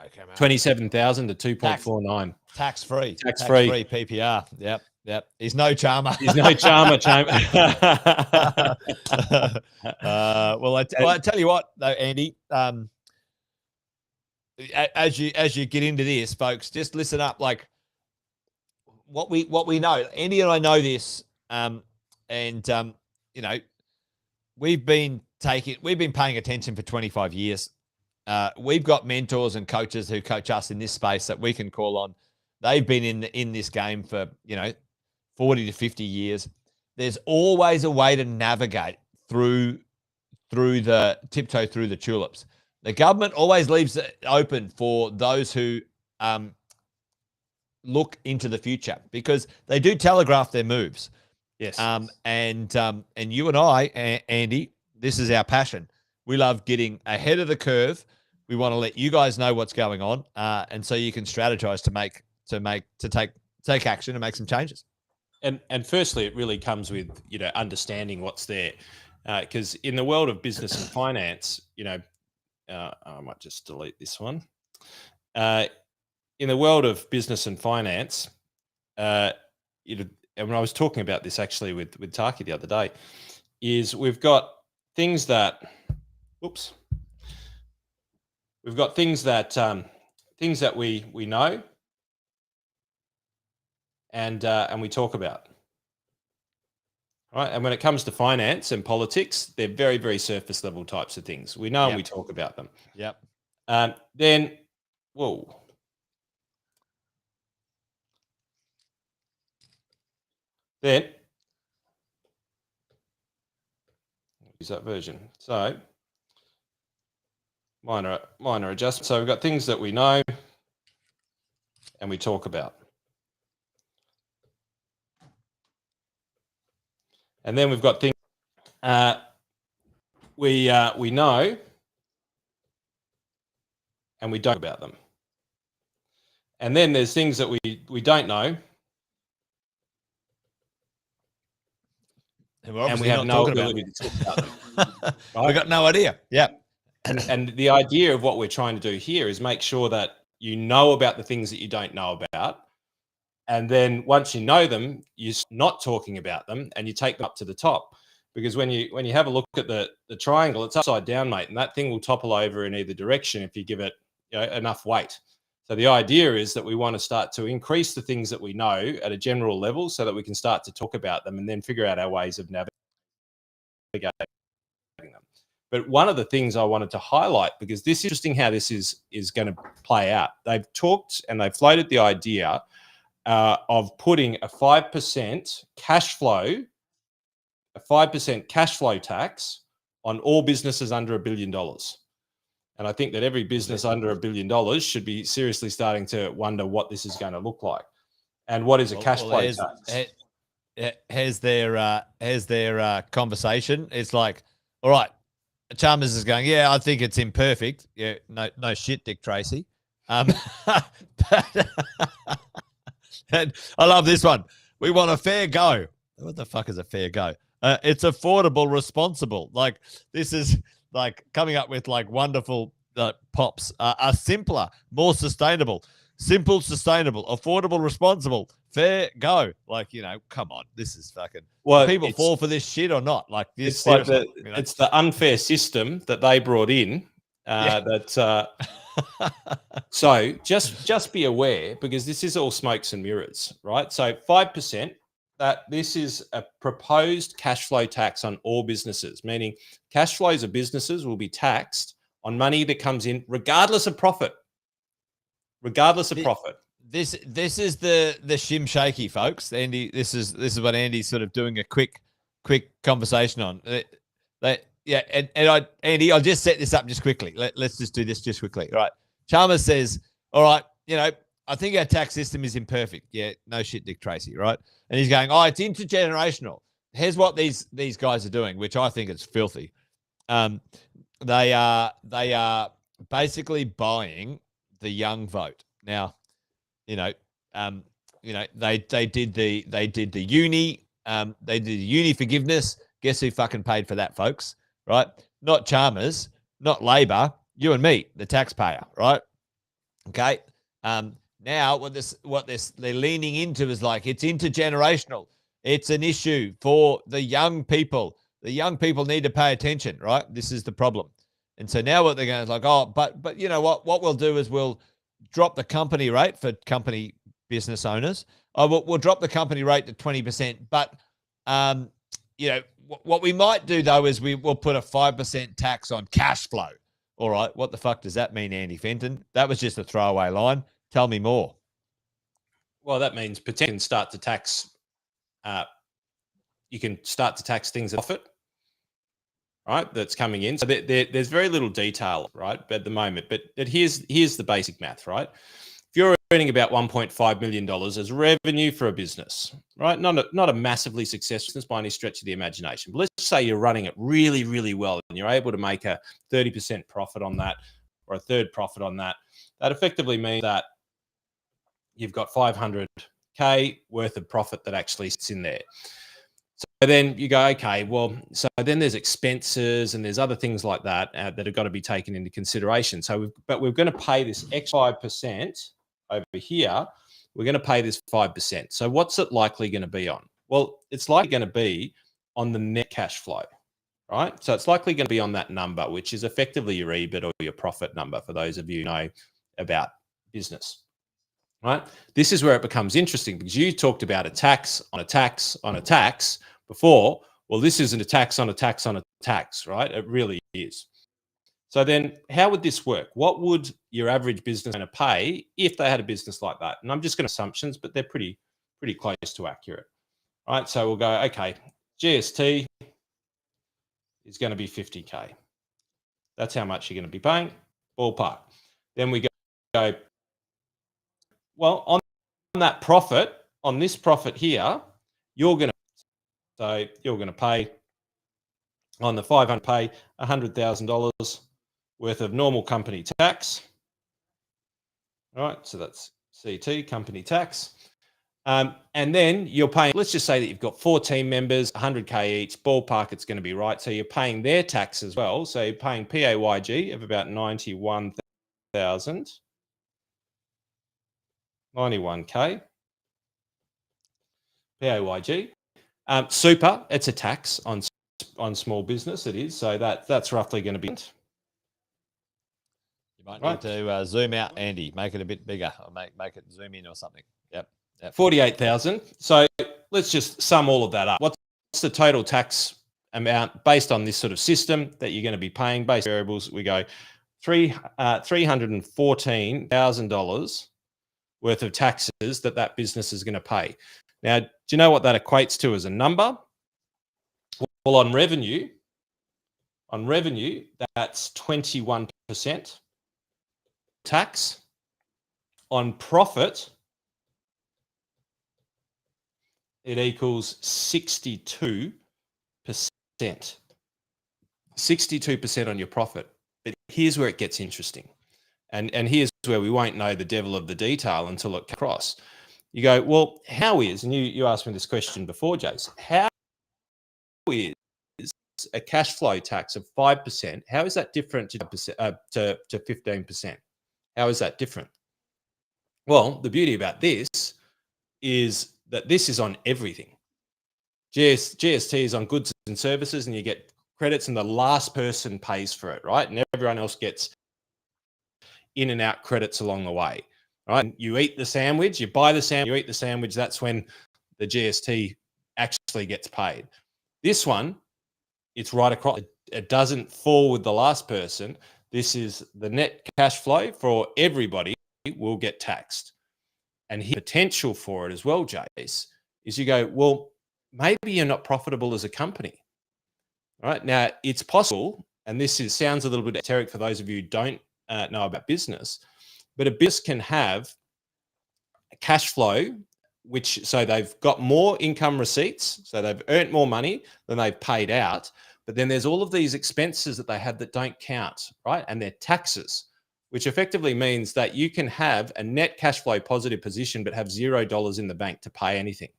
Okay, mate. 27,000 to 2.49. Tax free Tax-free. PPR. Yep. He's no charmer. He's no charmer. Well, I tell you what, though, Andy. As you get into this, folks, just listen up. Like what we know, Andy and I know this, you know, we've been paying attention for 25 years. We've got mentors and coaches who coach us in this space that we can call on. They've been in this game for 40 to 50 years. There's always a way to navigate through the tiptoe through the tulips. The government always leaves it open for those who look into the future because they do telegraph their moves. Yes. And you and I, Andy, this is our passion. We love getting ahead of the curve. We want to let you guys know what's going on, and so you can strategize to take action and make some changes. And firstly, it really comes with understanding what's there, because in the world of business and finance, I might just delete this one. In the world of business and finance, and when I was talking about this actually with Taki the other day, is we've got things that we know and we talk about. Right. And when it comes to finance and politics, they're very, very surface level types of things. We know and we talk about them. Yep. Then, whoa. Then, use that version. So, minor adjustment. So we've got things that we know and we talk about. And then we've got things we know and we don't about them. And then there's things that we don't know and we have no ability to talk about them. Right? We've got no idea. Yeah. And the idea of what we're trying to do here is make sure that you know about the things that you don't know about. And then once you know them, you're not talking about them and you take them up to the top. Because when you have a look at the triangle, it's upside down, mate, and that thing will topple over in either direction if you give it enough weight. So the idea is that we want to start to increase the things that we know at a general level so that we can start to talk about them and then figure out our ways of navigating them. But one of the things I wanted to highlight, because this is interesting how this is going to play out. They've talked and they've floated the idea of putting a 5% cash flow tax on all businesses under $1 billion. And I think that every business under $1 billion should be seriously starting to wonder what this is going to look like. And what is a cash flow tax? Here's their conversation. It's like, all right, Chalmers is going, yeah, I think it's imperfect. Yeah, no shit, Dick Tracy. And I love this one. We want a fair go. What the fuck is a fair go? It's affordable, responsible. Like this is like coming up with like wonderful pops. Are simpler, more sustainable. Simple, sustainable, affordable, responsible, fair go. Like, come on. This is fucking... Well, people fall for this shit or not? Like this. It's like it's the unfair system that they brought in. So just be aware, because this is all smokes and mirrors, right? So 5%, that this is a proposed cash flow tax on all businesses, meaning cash flows of businesses will be taxed on money that comes in regardless of profit. This is the shim shaky, folks. Andy, this is what Andy's sort of doing a quick conversation on. Andy, I'll just set this up just quickly. Let's just do this just quickly. All right. Chalmers says, all right, I think our tax system is imperfect. Yeah, no shit, Dick Tracy, right? And he's going, oh, it's intergenerational. Here's what these guys are doing, which I think is filthy. They are basically buying the young vote. Now, they did the uni forgiveness. Guess who fucking paid for that, folks? Right? Not Chalmers, not Labor, you and me, the taxpayer, right? Okay. Now they're leaning into is like it's intergenerational. It's an issue for the young people. The young people need to pay attention, right? This is the problem. And so now what they're going is like, oh, but you know what? What we'll do is we'll drop the company rate for company business owners. Oh, we'll drop the company rate to 20%. But what we might do though is we'll put a 5% tax on cash flow. All right, what the fuck does that mean, Andy Fenton? That was just a throwaway line. Tell me more. Well, that means potentially start to tax. You can start to tax things at profit, right? That's coming in. So there's very little detail, right, at the moment. But here's the basic math, right? If you're earning about $1.5 million as revenue for a business, right? Not a massively successful business by any stretch of the imagination. But let's say you're running it really, really well and you're able to make a 30% profit on that or a third profit on that. That effectively means that you've got $500K worth of profit that actually sits in there. So then you go, okay, well, so then there's expenses and there's other things like that that have got to be taken into consideration. So, we're going to pay this X 5% over here. We're going to pay this 5%. So what's it likely going to be on? Well, it's likely going to be on the net cash flow, right? So it's likely going to be on that number, which is effectively your EBIT or your profit number for those of you who know about business. Right. This is where it becomes interesting because you talked about a tax on a tax on a tax before. Well, this isn't a tax on a tax on a tax, right? It really is. So then how would this work? What would your average business owner pay if they had a business like that? And I'm just going to assumptions, but they're pretty close to accurate. All right. So we'll go, okay, GST is going to be 50K. That's how much you're going to be paying. Ballpark. Then we go, well, on that profit, on this profit here, you're going to pay on the 500, pay $100,000 worth of normal company tax. All right, so that's CT, company tax. And then you're paying, let's just say that you've got 4 team members, 100K each, ballpark, it's going to be right. So you're paying their tax as well. So you're paying PAYG of about 91,000. 91K. PAYG. Super, it's a tax on small business, it is. So that's roughly going to be. You might need to zoom out, Andy, make it a bit bigger or make it zoom in or something. Yep. 48,000. So let's just sum all of that up. What's the total tax amount based on this sort of system that you're going to be paying? Base variables, we go $314,000 worth of taxes that business is going to pay. Now, do you know what that equates to as a number? Well, on revenue, that's 21% tax. On profit, it equals 62%. 62% on your profit. But here's where it gets interesting. And here's where we won't know the devil of the detail until it comes across. You go, well, how is, and you asked me this question before, Jace, how is a cash flow tax of 5%, how is that different to 15%? How is that different? Well, the beauty about this is that this is on everything. GST is on goods and services, and you get credits, and the last person pays for it, right? And everyone else gets in and out credits along the way, right? And you eat the sandwich, you buy the sandwich, you eat the sandwich, that's when the GST actually gets paid. This one, it's right across. It doesn't fall with the last person. This is the net cash flow for everybody will get taxed. And the potential for it as well, Jace, is you go, well, maybe you're not profitable as a company. All right. Now, it's possible, and this sounds a little bit esoteric for those of you who don't know about business, but a business can have a cash flow, so they've got more income receipts, so they've earned more money than they've paid out, but then there's all of these expenses that they have that don't count, right? And they're taxes, which effectively means that you can have a net cash flow positive position, but have $0 in the bank to pay anything.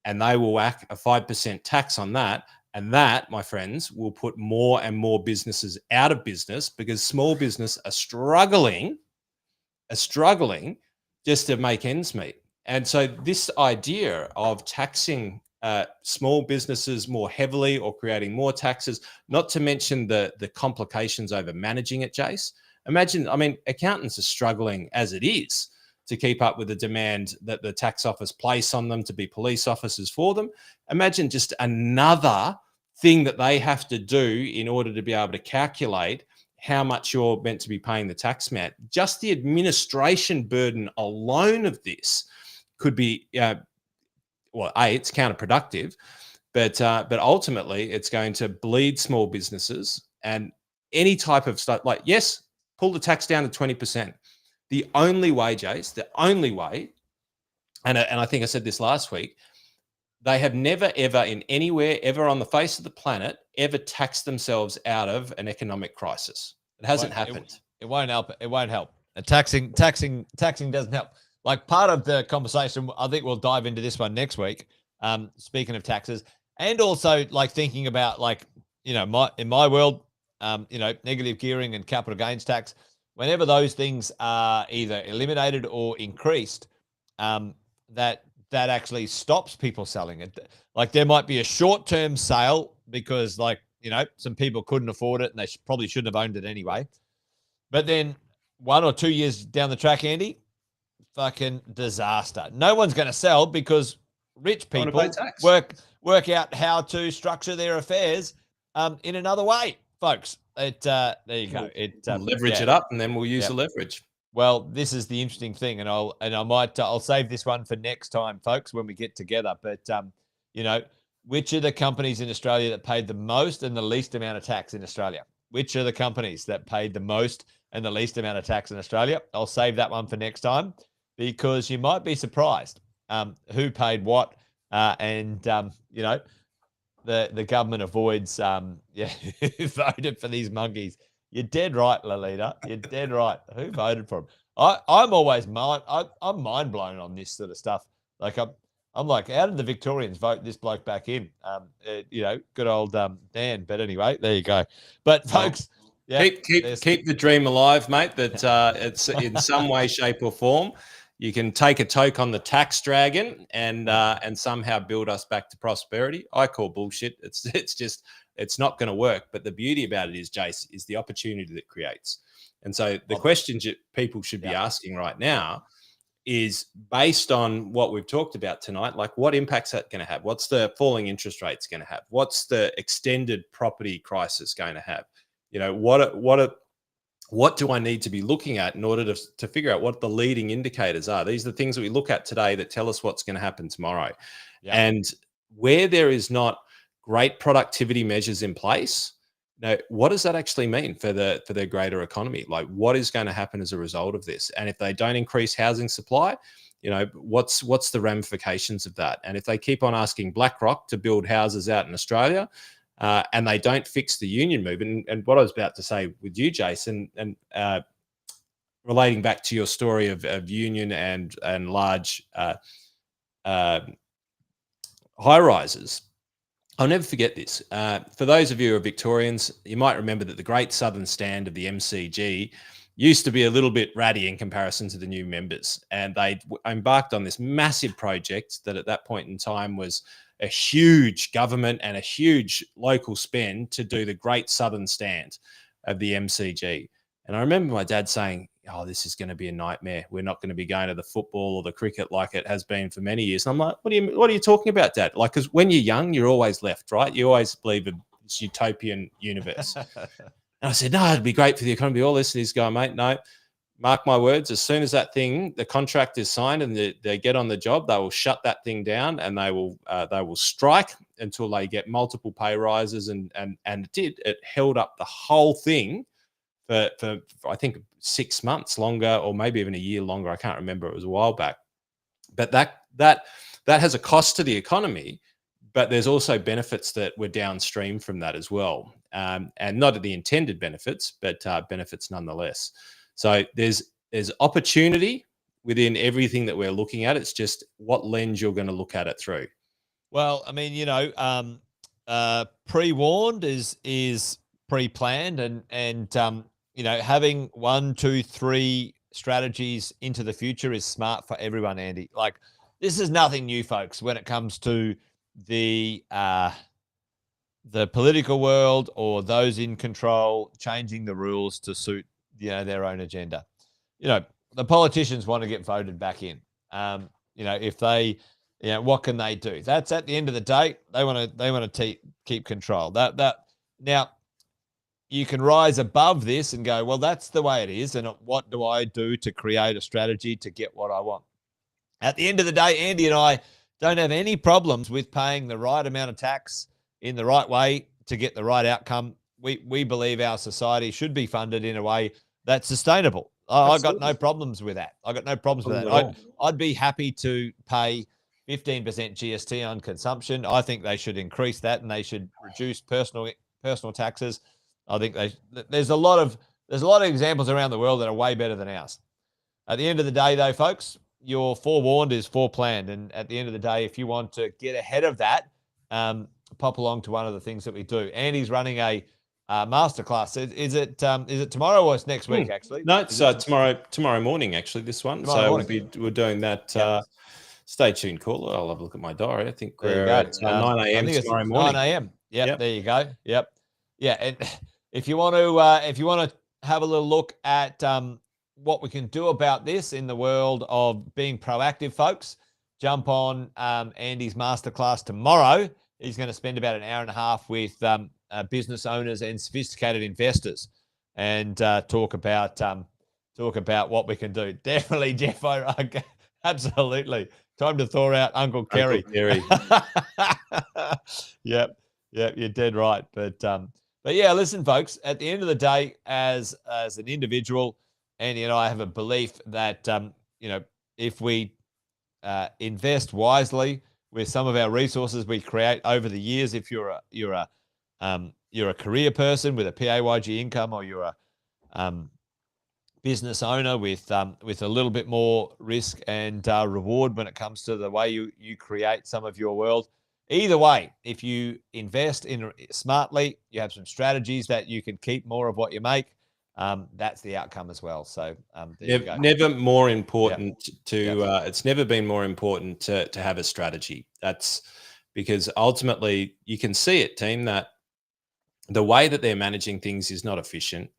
And they will whack a 5% tax on that. And that, my friends, will put more and more businesses out of business because small business are struggling are struggling just to make ends meet. And so this idea of taxing small businesses more heavily or creating more taxes, not to mention the complications over managing it, Jace. Imagine, I mean, accountants are struggling as it is to keep up with the demand that the tax office place on them to be police officers for them. Imagine just another thing that they have to do in order to be able to calculate how much you're meant to be paying the tax man. Just the administration burden alone of this could be, it's counterproductive, but ultimately it's going to bleed small businesses and any type of stuff. Like, yes, pull the tax down to 20%. The only way, Jace, the only way, and I think I said this last week, they have never, ever in anywhere, ever on the face of the planet, ever taxed themselves out of an economic crisis. It hasn't happened. It won't help. It won't help. Taxing doesn't help. Like, part of the conversation, I think we'll dive into this one next week. Speaking of taxes, and also like thinking about, like, in my world, negative gearing and capital gains tax. Whenever those things are either eliminated or increased, that actually stops people selling it. Like, there might be a short-term sale because, like, some people couldn't afford it and they probably shouldn't have owned it anyway. But then 1 or 2 years down the track, Andy, fucking disaster. No one's going to sell because rich people work out how to structure their affairs in another way, folks. There you go. Leverage it up, and then we'll use the leverage. Well, this is the interesting thing, and I'll save this one for next time, folks, when we get together. But which are the companies in Australia that paid the most and the least amount of tax in Australia? Which are the companies that paid the most and the least amount of tax in Australia? I'll save that one for next time, because you might be surprised who paid what, and the government avoids who voted for these monkeys. You're dead right, Lolita. You're dead right. Who voted for them? I'm always I'm mind blown on this sort of stuff. Like, I'm like, how did the Victorians vote this bloke back in? Good old Dan. But anyway, there you go. But folks, keep the dream alive, mate. That it's in some way, shape, or form you can take a toke on the tax dragon and somehow build us back to prosperity. I call bullshit. It's not going to work. But the beauty about it is, Jace, is the opportunity that it creates. And so the questions that people should be asking right now is based on what we've talked about tonight. Like, what impact's that going to have? What's the falling interest rates going to have? What's the extended property crisis going to have? What do I need to be looking at in order to figure out what the leading indicators are? These are the things that we look at today that tell us what's going to happen tomorrow. Yeah. And where there is not great productivity measures in place, now, what does that actually mean for the greater economy? Like, what is going to happen as a result of this? And if they don't increase housing supply, what's the ramifications of that? And if they keep on asking BlackRock to build houses out in Australia, and they don't fix the union movement, and what I was about to say with you, Jason, and relating back to your story of union and large high rises, I'll never forget this. For those of you who are Victorians, you might remember that the Great Southern Stand of the MCG used to be a little bit ratty in comparison to the new members, and they embarked on this massive project that at that point in time was a huge government and a huge local spend to do the Great Southern Stand of the MCG. And I remember my dad saying, "Oh, this is going to be a nightmare. We're not going to be going to the football or the cricket like it has been for many years." And I'm like, what are you talking about, Dad? Like, because when you're young, you're always left, right? You always believe in this utopian universe. And I said, "No, it'd be great for the economy." All this, and he's going, "Mate, no. Mark my words, as soon as the contract is signed and they get on the job, they will shut that thing down and they will strike until they get multiple pay rises." And it held up the whole thing for I think 6 months longer, or maybe even a year longer. I can't remember. It was a while back. But that has a cost to the economy, but there's also benefits that were downstream from that as well. And not the intended benefits, but benefits nonetheless. So there's opportunity within everything that we're looking at. It's just what lens you're going to look at it through. Well, I mean, pre-warned is pre-planned, and having 1, 2, 3 strategies into the future is smart for everyone, Andy. Like, this is nothing new, folks, when it comes to the political world or those in control changing the rules to suit, their own agenda. The politicians want to get voted back in. If they, what can they do? That's at the end of the day, they want to keep control. That now you can rise above this and go, well, that's the way it is, and what do I do to create a strategy to get what I want? At the end of the day, Andy and I don't have any problems with paying the right amount of tax in the right way to get the right outcome. We believe our society should be funded in a way that's sustainable. I got no problems with that. I'd be happy to pay 15% GST on consumption. I think they should increase that, and they should reduce personal taxes. I think there's a lot of examples around the world that are way better than ours. At the end of the day, though, folks, your forewarned is foreplanned, and at the end of the day, if you want to get ahead of that, pop along to one of the things that we do. Andy's running a masterclass. Is it tomorrow or it's next week? Actually, no, it's tomorrow morning. Actually, this one. We're doing that. Stay tuned, caller. I'll have a look at my diary. I think we're at 9 a.m. tomorrow morning. 9 a.m. Yep, there you go. Yep, yeah. And if you want to have a little look at what we can do about this in the world of being proactive, folks, jump on Andy's masterclass tomorrow. He's going to spend about an hour and a half with business owners and sophisticated investors, and talk about what we can do. Definitely, Jeff. Absolutely. Time to thaw out Uncle Kerry. Yep, you're dead right. But yeah, listen, folks. At the end of the day, as an individual, Andy and I have a belief that if we invest wisely with some of our resources we create over the years, if you're a career person with a PAYG income, or you're a business owner with a little bit more risk and reward when it comes to the way you create some of your world. Either way, if you invest in smartly, you have some strategies that you can keep more of what you make. That's the outcome as well. So there you go. Never more important it's never been more important to have a strategy. That's because ultimately you can see it, team, that the way that they're managing things is not efficient.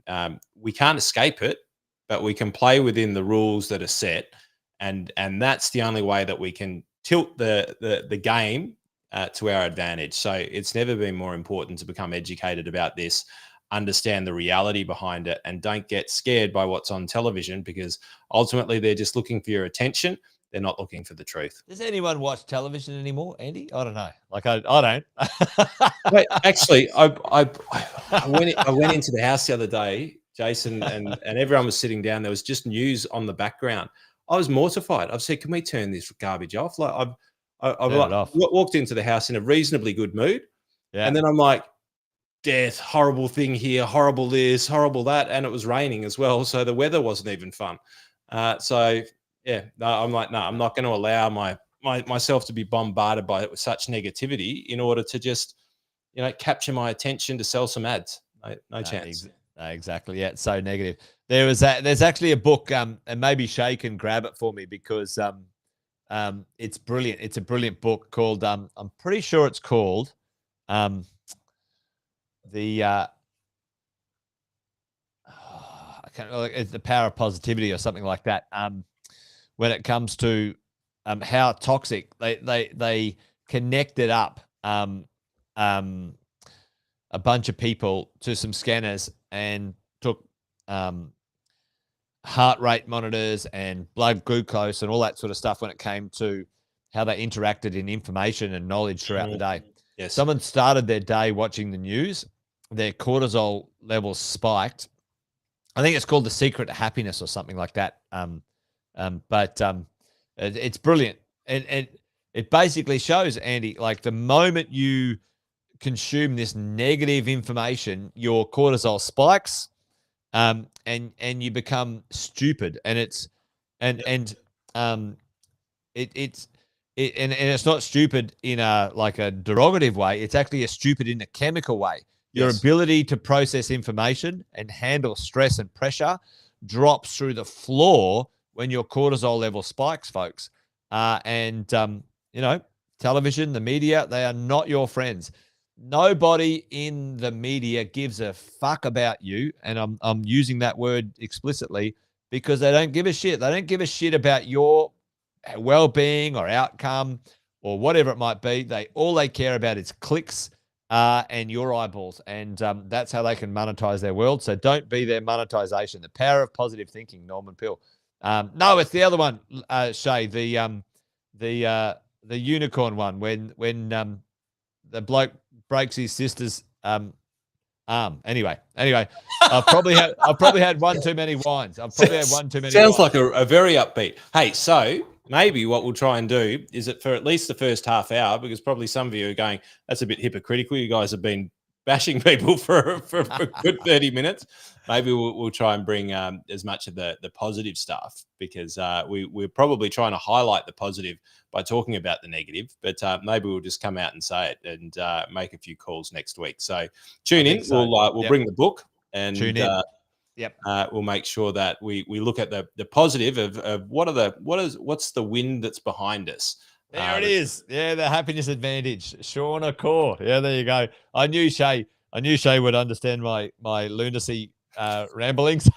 We can't escape it, but we can play within the rules that are set, and that's the only way that we can tilt the game to our advantage. So it's never been more important to become educated about this, understand the reality behind it, and don't get scared by what's on television, because ultimately they're just looking for your attention. They're not looking for the truth. Does anyone watch television anymore, Andy? I don't know. Like I don't. Wait, actually, I went into the house the other day, Jason, and everyone was sitting down. There was just news on the background. I was mortified. I've said, "Can we turn this garbage off?" Like I've walked into the house in a reasonably good mood, and then I'm like, death, horrible thing here, horrible this, horrible that, and it was raining as well, so the weather wasn't even fun. I'm like, no, I'm not going to allow myself to be bombarded by such negativity in order to just capture my attention to sell some ads. No chance. Exactly. Yeah, it's so negative. There's actually a book, and maybe Shay can grab it for me, because it's brilliant. It's a brilliant book called I'm pretty sure it's called it's The Power of Positivity or something like that. When it comes to how toxic they connected up a bunch of people to some scanners and took heart rate monitors and blood glucose and all that sort of stuff when it came to how they interacted in information and knowledge throughout the day. Yes. Someone started their day watching the news, their cortisol levels spiked. I think it's called The Secret to Happiness or something like that. It's brilliant. It basically shows, Andy, like the moment you consume this negative information, your cortisol spikes, and you become stupid. And it's not stupid in a derogative way. It's actually a stupid in a chemical way. Your ability to process information and handle stress and pressure drops through the floor when your cortisol level spikes, folks. Television, the media, they are not your friends. Nobody in the media gives a fuck about you, and I'm using that word explicitly because they don't give a shit. They don't give a shit about your well-being or outcome or whatever it might be. All they care about is clicks and your eyeballs, and that's how they can monetize their world. So don't be their monetization. The power of positive thinking, Norman Peale. No, it's the other one, Shay. The unicorn one when the bloke breaks his sister's arm. Anyway, I've probably had one too many wines. Sounds like a very upbeat. Hey, so maybe what we'll try and do is that for at least the first half hour, because probably some of you are going, that's a bit hypocritical. You guys have been bashing people for a good 30 minutes. Maybe we'll try and bring as much of the positive stuff, because we're probably trying to highlight the positive by talking about the negative, but maybe we'll just come out and say it and make a few calls next week. So tune in. So. We'll bring the book and tune in. We'll make sure that we look at the positive of what's the wind that's behind us. There it is. Yeah, the happiness advantage. Sean Accor. Yeah, there you go. I knew Shay would understand my lunacy ramblings.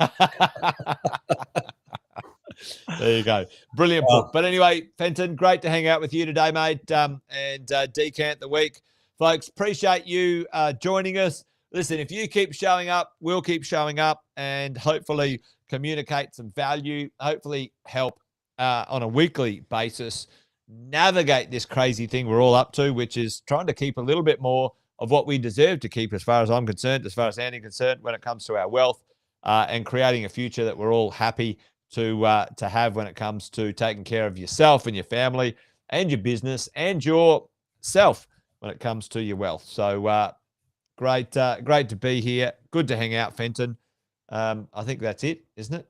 There you go. Brilliant book. But anyway, Fenton, great to hang out with you today, mate. And decant the week. Folks, appreciate you joining us. Listen, if you keep showing up, we'll keep showing up and hopefully communicate some value, hopefully help on a weekly basis navigate this crazy thing we're all up to, which is trying to keep a little bit more of what we deserve to keep, as far as I'm concerned, as far as Andy's concerned, when it comes to our wealth and creating a future that we're all happy to have when it comes to taking care of yourself and your family and your business and yourself when it comes to your wealth. So great to be here. Good to hang out, Fenton. I think that's it, isn't it?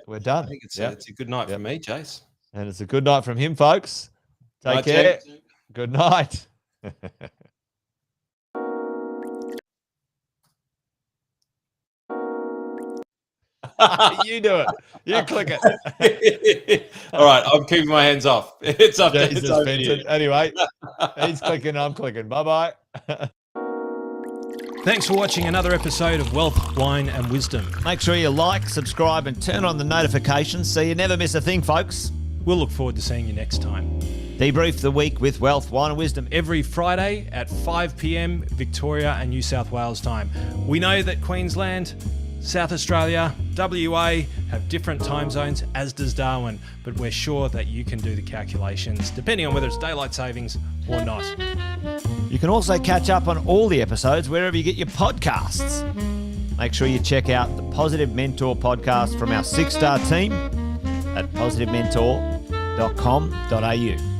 We're done. I think it's a good night from me, Chase. And it's a good night from him, folks. Take care. Good night. You do it. You click it. All right, I'm keeping my hands off. It's up to you. Anyway, he's clicking, I'm clicking. Bye-bye. Thanks for watching another episode of Wealth, Wine and Wisdom. Make sure you like, subscribe, and turn on the notifications so you never miss a thing, folks. We'll look forward to seeing you next time. Debrief the week with Wealth, Wine and Wisdom. Every Friday at 5 p.m. Victoria and New South Wales time. We know that Queensland, South Australia, WA have different time zones, as does Darwin, but we're sure that you can do the calculations depending on whether it's daylight savings or not. You can also catch up on all the episodes wherever you get your podcasts. Make sure you check out the Positive Mentor podcast from our 6-star team at positivementor.com.au.